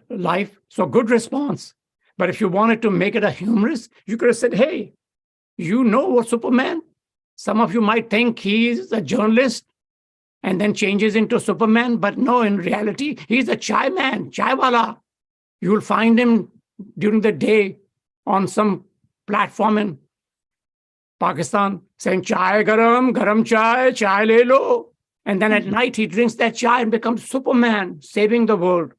life. So good response. But if you wanted to make it a humorous, you could have said, hey, you know what Superman? Some of you might think he's a journalist and then changes into Superman, but no, in reality, he's a chai man, chai wala. You will find him during the day on some platform in Pakistan saying, chai garam, garam chai, chai le lo. And then at night, he drinks that chai and becomes Superman, saving the world.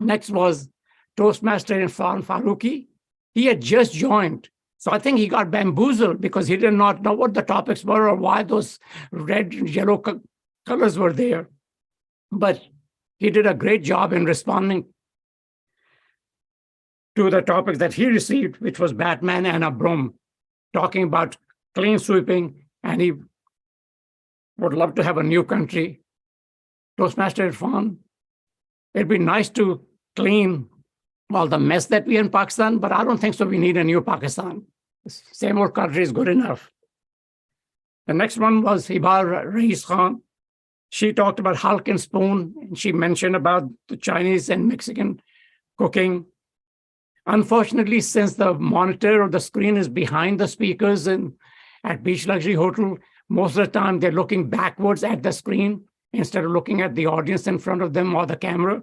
Next was Toastmaster Irfan Farooqi. He had just joined. So I think he got bamboozled because he did not know what the topics were or why those red and yellow colors were there. But he did a great job in responding to the topics that he received, which was Batman and a broom, talking about clean sweeping, and he would love to have a new country. Toastmaster Irfan, it'd be nice to clean all the mess that we in Pakistan, but I don't think so. We need a new Pakistan. Same old country is good enough. The next one was Hibar Rais Khan. She talked about Hulk and Spoon, and she mentioned about the Chinese and Mexican cooking. Unfortunately, since the monitor or the screen is behind the speakers and at Beach Luxury Hotel, most of the time they're looking backwards at the screen instead of looking at the audience in front of them or the camera.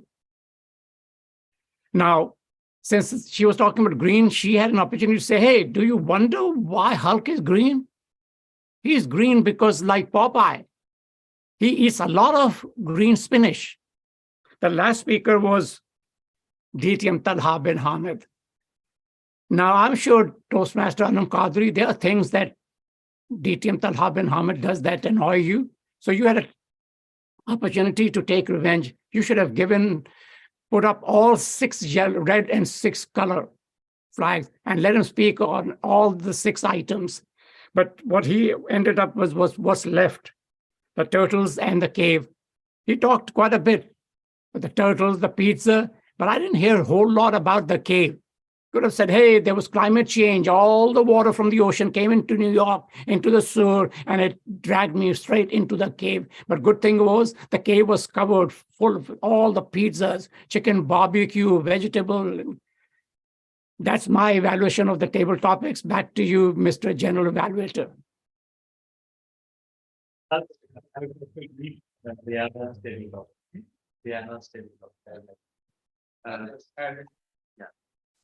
Now, since she was talking about green, she had an opportunity to say, hey, do you wonder why Hulk is green? He's green because, like Popeye, he eats a lot of green spinach. The last speaker was DTM Talha bin Hamid. Now, I'm sure Toastmaster Anam Qadri, there are things that DTM Talha bin Hamid does that annoy you. So you had an opportunity to take revenge. You should have put up all 6 yellow, red, and 6 color flags and let him speak on all the 6 items. But what he ended up was what's left, the turtles and the cave. He talked quite a bit the turtles, the pizza, but I didn't hear a whole lot about the cave. Could have said, hey, there was climate change. All the water from the ocean came into New York, into the sewer, and it dragged me straight into the cave. But good thing was the cave was covered full of all the pizzas, chicken barbecue, vegetable. That's my evaluation of the table topics. Back to you, Mr. General Evaluator.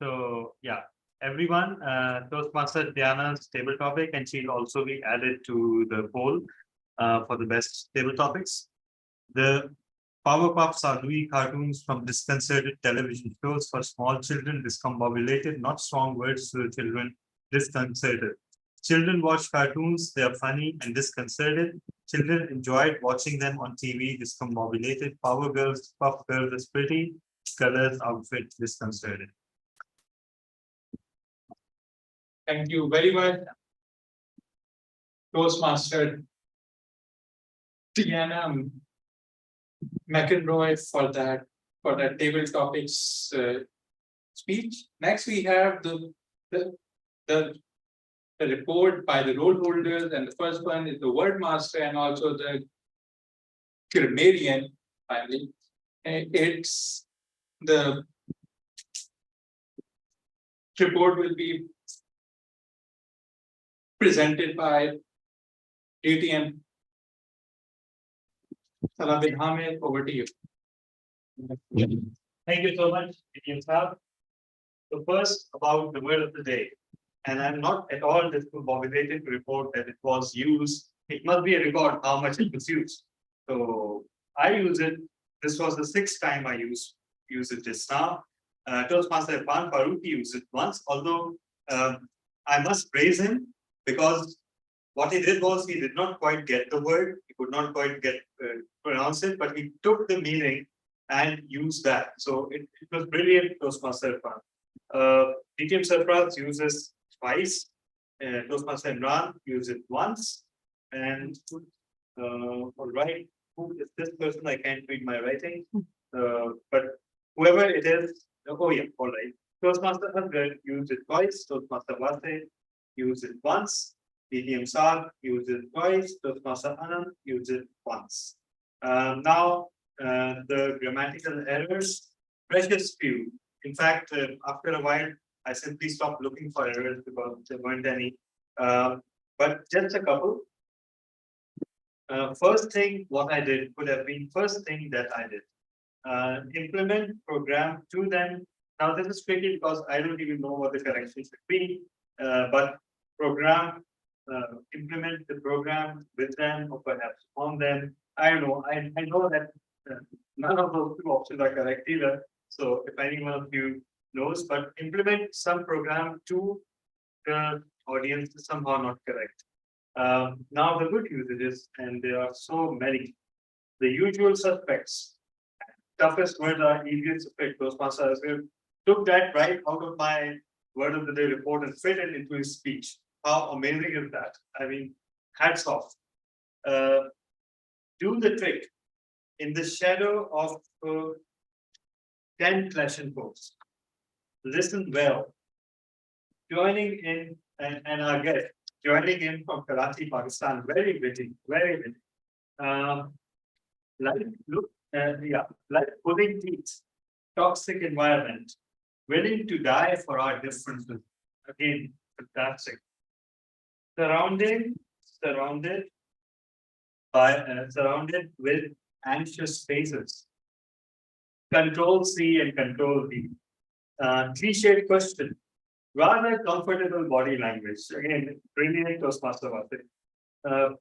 So, yeah, everyone, Toastmaster Diana's table topic, and she'll also be added to the poll for the best table topics. The Powerpuffs are Louis cartoons from disconcerted television shows for small children, discombobulated, not strong words to the children, disconcerted. Children watch cartoons, they are funny and disconcerted. Children enjoyed watching them on TV, discombobulated. Power Girls, Puff Girls is pretty, colors, outfit, disconcerted. Thank you very much, Toastmaster Diana McEnroy, for that table topics speech. Next, we have the report by the role holders, and the first one is the word master and also the grammarian. Finally, and it's the report will be presented by DTM Salah bin Hamid. Over to you. Thank you so much, DTM Sir. So first, about the word of the day. And I'm not at all discombobulated to report that it was used. It must be a record how much it was used. So I use it. This was the 6th time I use it just now. Toastmaster Irfan Farooqi used it once, although I must praise him because what he did was he did not quite get the word. He could not quite pronounce it, but he took the meaning and used that. So it was brilliant, Toastmaster Irfan. DTM Sarfraz uses twice. Toastmaster Imran uses it once. And all right, who is this person? I can't read my writing. But whoever it is, oh yeah, all right. Toastmaster Asghar used it twice. Toastmaster Wase used it once. DTM Saad used it twice. Toastmaster Anand used it once. Now, the grammatical errors, precious few. In fact, after a while, I simply stopped looking for errors because there weren't any. But just a couple. First thing, what I did could have been first thing that I did. Implement program to them. Now this is tricky because I don't even know what the correction should be. But program, implement the program with them or perhaps on them. I don't know. I know that none of those two options are correct either. So if any one of you knows, but implement some program to the audience is somehow not correct. Now the good usages, and there are so many, the usual suspects, toughest words are easiest to fit. Toastmaster Asghar took that right out of my word of the day report and fit it into his speech. How amazing is that? I mean, hats off. Do the trick in the shadow of 10 clash and codes. Listen well. Joining in, and our guest, joining in from Karachi, Pakistan, very witty, very witty. Like pulling teeth, toxic environment, willing to die for our differences. Again, fantastic. Surrounded with anxious faces. Control C and Control V. Cliched question. Rather comfortable body language. Again, brilliant Toastmaster Wase.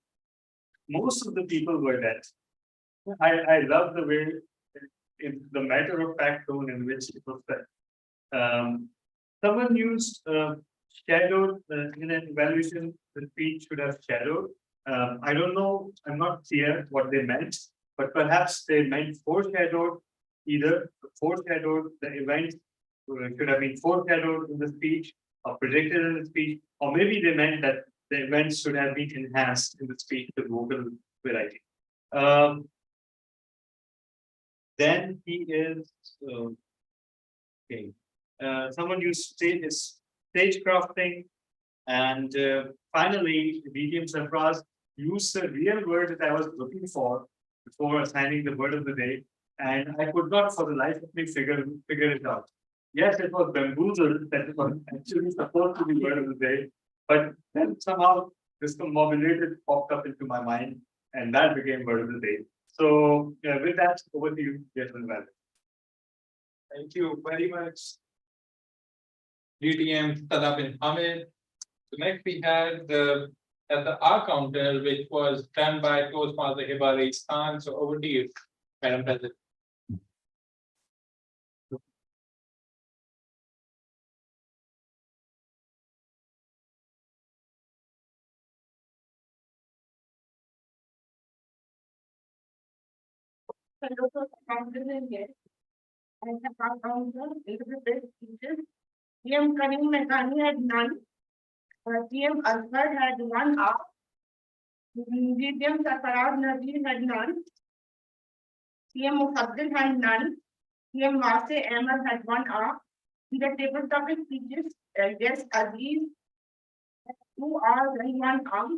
Most of the people were dead. I love the way, the matter-of-fact tone in which it was said. Someone used shadowed in an evaluation. The speech should have shadowed. I don't know. I'm not clear what they meant, but perhaps they meant foreshadowed. Either foreshadowed the event should have been foreshadowed in the speech or predicted in the speech, or maybe they meant that the events should have been enhanced in the speech with vocal variety. Then he is, okay, someone used stage crafting. And finally, medium Sarfraz used the real word that I was looking for before assigning the word of the day. And I could not for the life of me figure it out. Yes, it was bamboozled that it was actually supposed to be word of the day, but then somehow discombobulated popped up into my mind, and that became word of the day. So with that, over to you, Jason Valley. Thank you very much. DTM Tada bin Hamid. So next we had at the R counter, which was done by Toastmaster Hiba Khan. So over to you, Madam President. Hello, so counter is here. And the counter is the best teachers. PM Karim Meghani had none. PM Azhar had 1 hour. PM Sarfaraz Nazir had none. PM Mufaddil had none. PM Wase Ahmed had 1 hour. In the table topic speeches, yes, Aziz, 2 hours and 1 hour.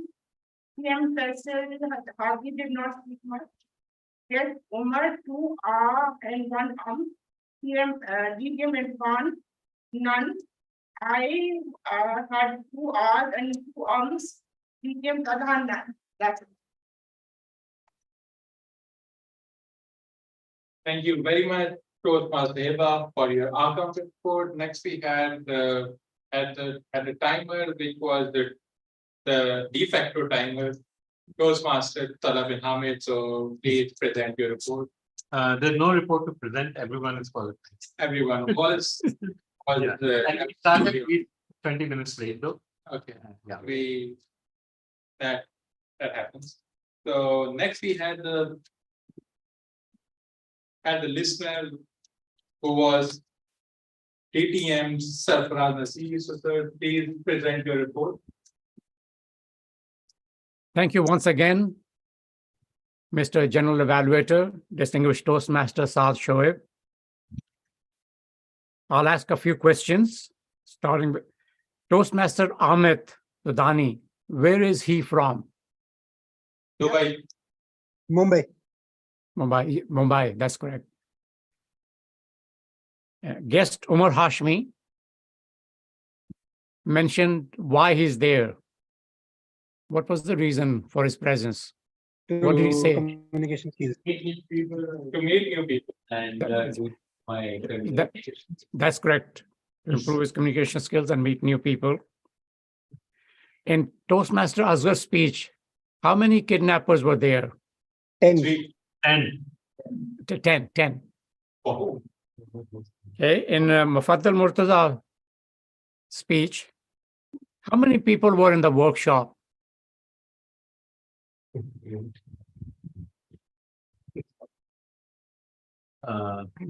PM Faisal Hadi did not speak much. Yes, Umar, 2 hours and 1 hour. PM DTM Irfan, none. I had 2 hours and 2 hours. DTM Kadhan, none. That's it. Thank you very much, Toastmaster Hiba, for your outcome report. Next, we had at the timer, which was the de facto timer, Toastmaster Tala bin Hamid. So please present your report. There's no report to present. Everyone is qualified. Everyone was Yeah. And we started 20 minutes late though. Okay. Yeah. That happens. So next we had the listener who was TTM Sarfaraz Nasir. So sir, please present your report. Thank you once again, Mr. General Evaluator, distinguished Toastmaster Saad Shoaib. I'll ask a few questions, starting with Toastmaster Ahmed Dudani. Where is he from? Dubai. Mumbai. Mumbai, that's correct. Guest Umar Hashmi mentioned why he's there. What was the reason for his presence? What did he say? Communication skills. To meet new people. And do my That's correct. To improve his communication skills and meet new people. In Toastmaster Asghar's speech, how many kidnappers were there? 10. 10. Oh. Okay. In Mufaddal Murtaza speech, how many people were in the workshop?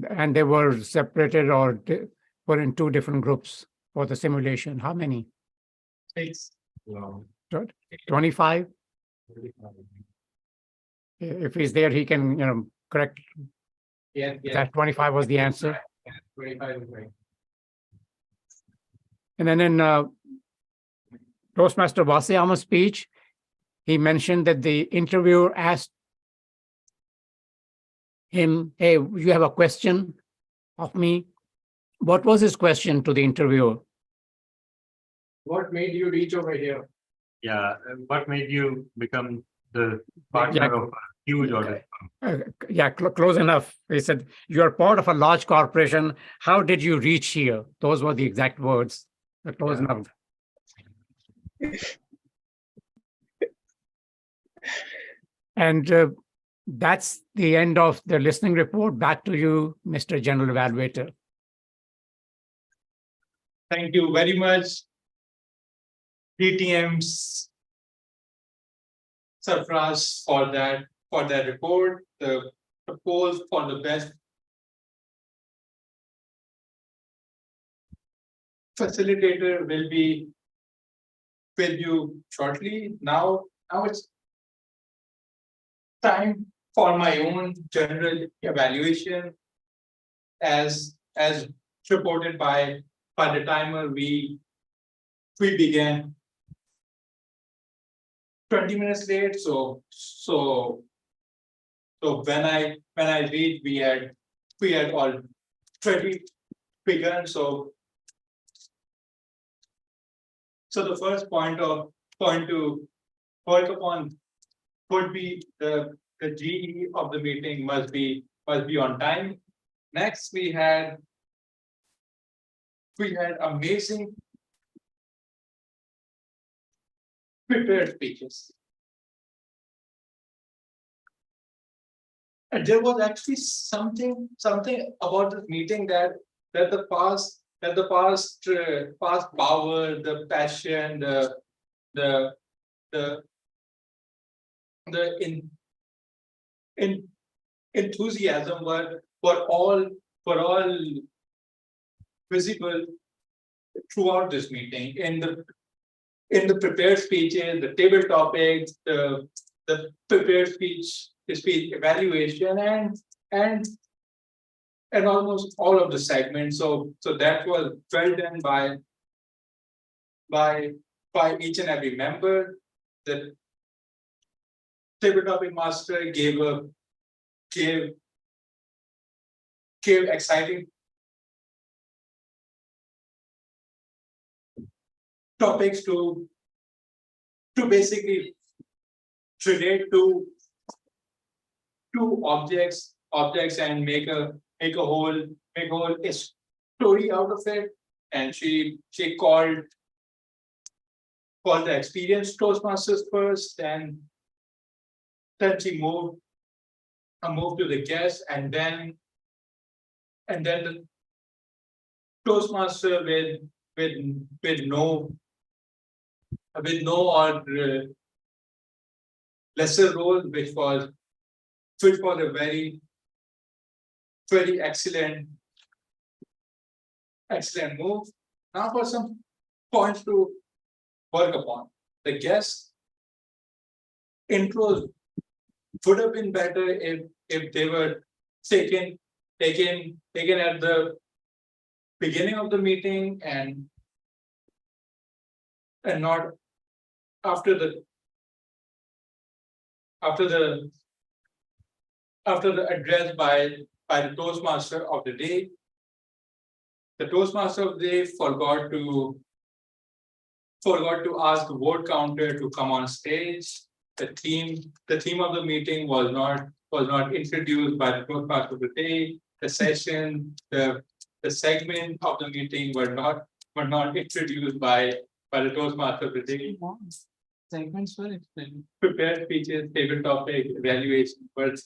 And they were separated or were in 2 different groups for the simulation. How many? 6. 25? If he's there, he can, correct. Yeah. That 25 was the answer. 25 is right. And then in Toastmaster Wase Ahmed's speech, he mentioned that the interviewer asked him, hey, you have a question of me? What was his question to the interviewer? What made you reach over here? Yeah. What made you become the partner of a huge audit firm? Close enough. He said, you're part of a large corporation. How did you reach here? Those were the exact words. Close enough. And that's the end of the listening report. Back to you, Mr. General Evaluator. Thank you very much, DTM's Sarfaraz, for that report. The proposed for the best facilitator will be with you shortly. Now it's time for my own general evaluation as reported by the timer, we began 20 minutes late. So when I read, we had already begun. So the first point to work upon would be the GE of the meeting must be on time. Next, we had amazing prepared speeches. And there was actually something about this meeting that the past power, the passion, the enthusiasm were all visible throughout this meeting in the prepared speeches, the table topics, the prepared speech evaluation, and almost all of the segments. So that was well done by each and every member. The table topic master gave exciting topics to basically relate to objects and make a whole story out of it. And she called the experienced Toastmasters first, and then she moved to the guests, and then the Toastmaster with no or lesser role, which was a very excellent move. Now for some points to work upon. The guest intros would have been better if they were taken at the beginning of the meeting and not after the address by the Toastmaster of the day. The Toastmaster of the day forgot to ask the vote counter to come on stage. The theme of the meeting was not introduced by the Toastmaster of the day. The session, the segment of the meeting were not introduced by the Toastmaster of the day. Segments were explained. Prepared speeches, table topic, evaluation, but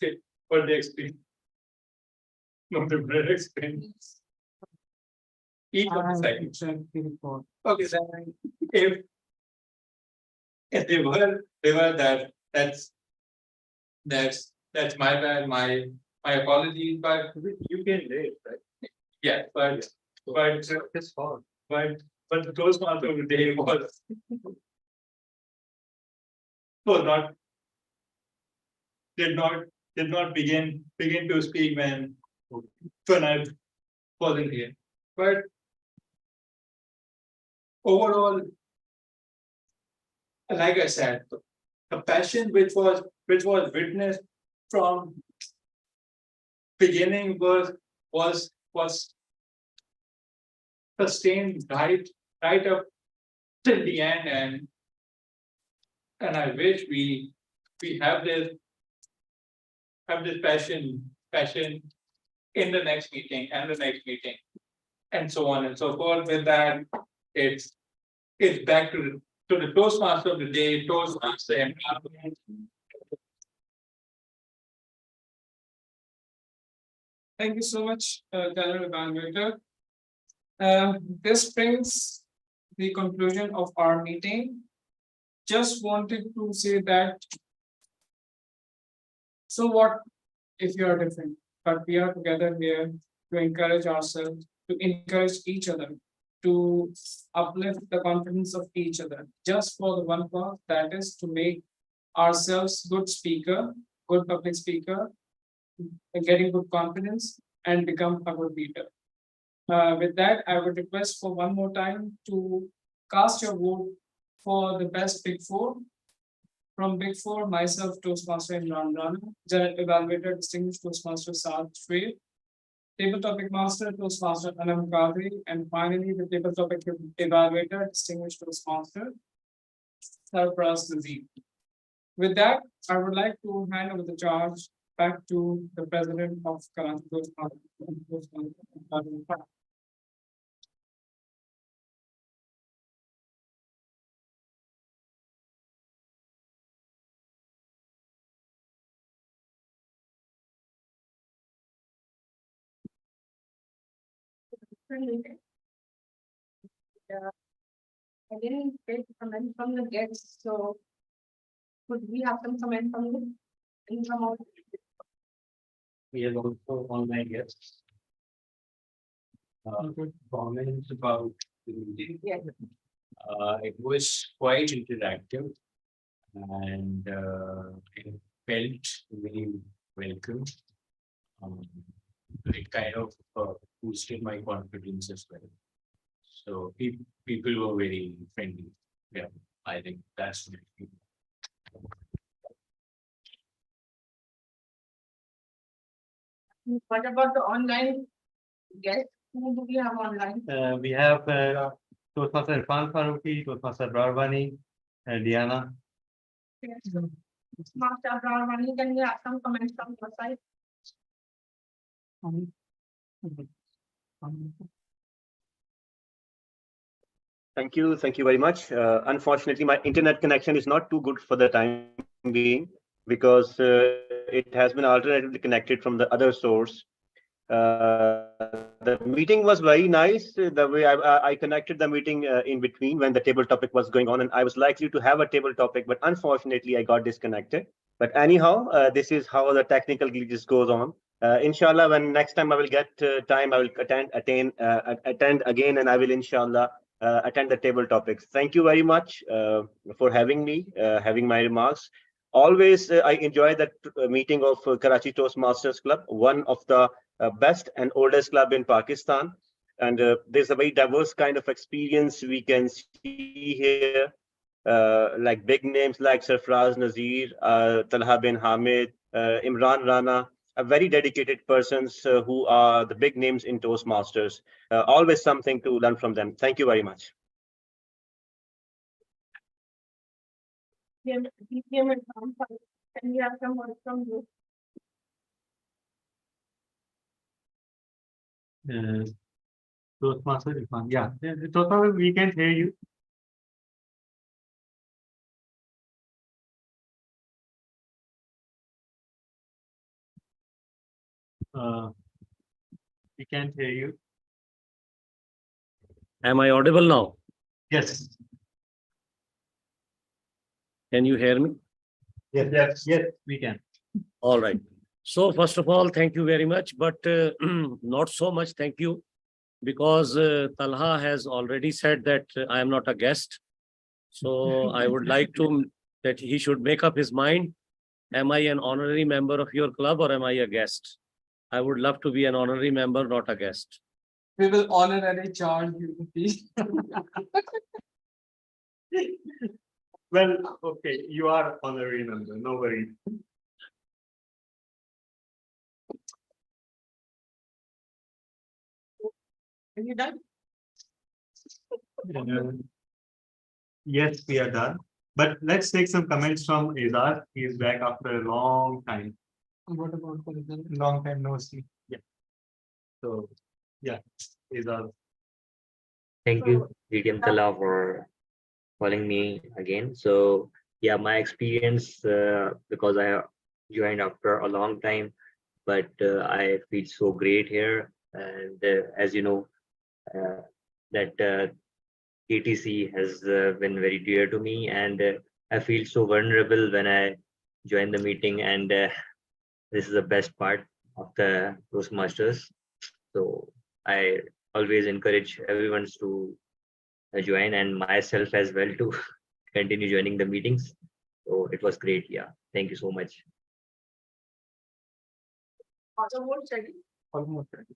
they explained. No, the explained. Each of the segments. Okay, so if they were that's my bad, my apologies, but you can late, right? Yeah, but his fault. But the Toastmaster of the day was did not begin to speak when I wasn't here. But overall, like I said, the passion which was witnessed from beginning was sustained right up till the end, and I wish we have this passion in the next meeting and the next meeting, and so on and so forth. With that, it's back to the Toastmaster of the day, Toastmaster and thank you so much, General Evaluator. This brings the conclusion of our meeting. Just wanted to say that, so what if you are different, but we are together here to encourage ourselves, to encourage each other, to uplift the confidence of each other, just for the one cause, that is to make ourselves good speaker good public speaker, getting good confidence, and become a good leader. With that, I would request for one more time to cast your vote for the best Big Four. From Big Four, myself, Toastmaster Imran Rana, General Evaluator, Distinguished Toastmaster Saad Shwe, Table Topic Master, Toastmaster Anam Qadri, and finally the Table Topic Evaluator, Distinguished Toastmaster Sarfaraz Nazir. With that, I would like to hand over the charge back to the President of Karachi Toastmasters. Yeah. I didn't get comment from the guests, so could we have some comment from you? We have also online guests. Comments about the meeting. Yes. It was quite interactive and it felt very welcome. It kind of boosted my confidence as well. So people were very friendly. Yeah, I think that's what it is. What about the online guests? Who do we have online? We have Toastmaster Irfan Faruqi, Toastmaster Barbani, and Diana. Yes. Master Abrar, can we have some comments from your side? Thank you very much. Unfortunately, my internet connection is not too good for the time being because it has been alternatively connected from the other source. The meeting was very nice. The way I connected the meeting in between when the table topic was going on, and I was likely to have a table topic, but unfortunately I got disconnected. But anyhow, this is how the technical glitches goes on. Inshallah, when next time I will get time, I will attend again, and I will inshallah attend the table topics. Thank you very much for having me, having my remarks. Always, I enjoy that meeting of Karachi Toastmasters Club, one of the best and oldest club in Pakistan. And there's a very diverse kind of experience we can see here, like big names like Sarfaraz Nazir, Talha bin Hamid, Imran Rana, very dedicated persons who are the big names in Toastmasters. Always something to learn from them. Thank you very much. Can we have some words from you? Toastmaster Irfan. Yeah, Toastmaster, we can hear you. We can't hear you. Am I audible now? Yes. Can you hear me? Yes, we can. All right. So first of all, thank you very much, but not so much thank you, because Talha has already said that I am not a guest. So I would like to that he should make up his mind. Am I an honorary member of your club or am I a guest? I would love to be an honorary member, not a guest. We will honor any charge you please. Well, okay, you are honorary member, no worries. Are you done? Yes, we are done. But let's take some comments from Izar. He is back after a long time. What about Long time no see. Yeah. So, yeah, Izar. Thank you, DTM Tala, for calling me again. So yeah, my experience, because I have joined after a long time, but I feel so great here. And as you know, that KTC has been very dear to me, and I feel so vulnerable when I join the meeting, and this is the best part of the Toastmasters. So I always encourage everyone to join, and myself as well, to continue joining the meetings. So it was great. Yeah, thank you so much. Are the votes ready? Almost ready.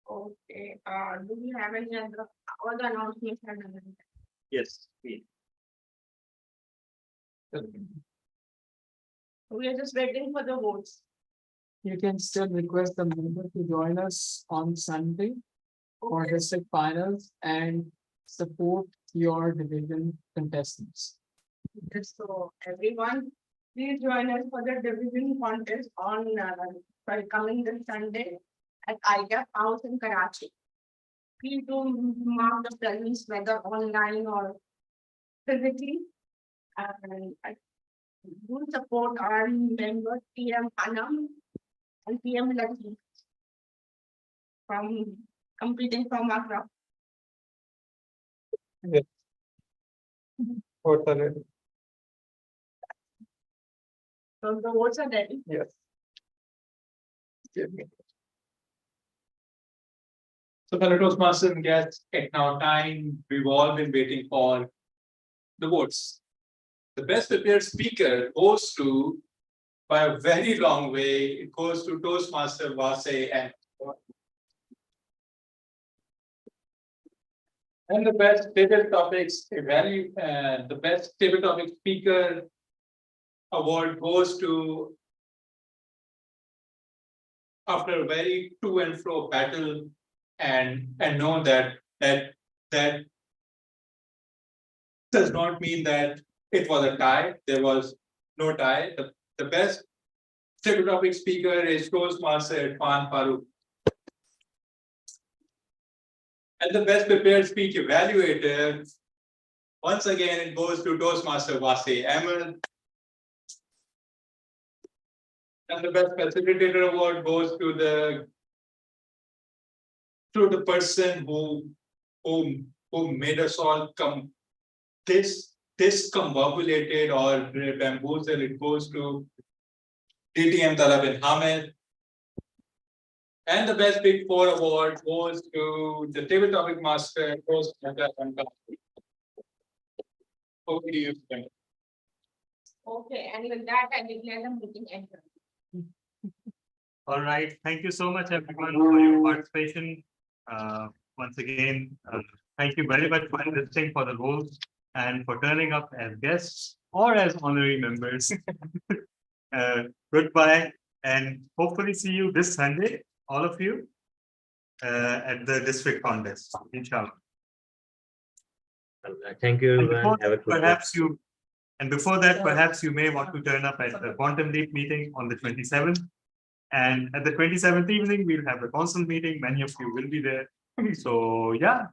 Okay, do we have any other, all the announcements have been done? Yes. We are just waiting for the votes. You can still request the member to join us on Sunday for Okay. district finals and support your division contestants. Yes, so everyone, please join us for the division contest on, coming this Sunday at IGAF House in Karachi. Please do mark the presence whether online or physically. And I do support our member PM Anam and PM Lucky from competing from Accra. Yes. Votes are ready. So the votes are ready. Yes. So fellow Toastmasters and guests, at now time, we've all been waiting for the votes. The best prepared speaker goes to, by a very long way, it goes to Toastmaster Vase and the best table topics the best table topic speaker award goes to, after a very to and fro battle, and know that does not mean that it was a tie. There was no tie. The best table topic speaker is Toastmaster Irfan Farooq. And the best prepared speech evaluator, once again, it goes to Toastmaster Vase Ahmed. And the best facilitator award goes to the person who made us all come discombobulated or bamboozled. It goes to DTM Talab bin Hamid. And the best Big Four award goes to the table topic master, Toastmaster Fantastic. Over to you, Frank. Okay, and with that, I declare the meeting ended. All right, thank you so much everyone for your participation. Once again, thank you very much for enlisting for the roles and for turning up as guests or as honorary members. Goodbye, and hopefully see you this Sunday, all of you, at the district contest, inshallah. Thank you, everyone. Have a good day. Before that, perhaps you may want to turn up at the Quantum Leap meeting on the 27th. And at the 27th evening, we'll have the council meeting. Many of you will be there. So yeah,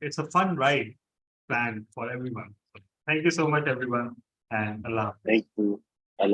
it's a fun ride planned for everyone. So, thank you so much, everyone, and Allah. Thank you.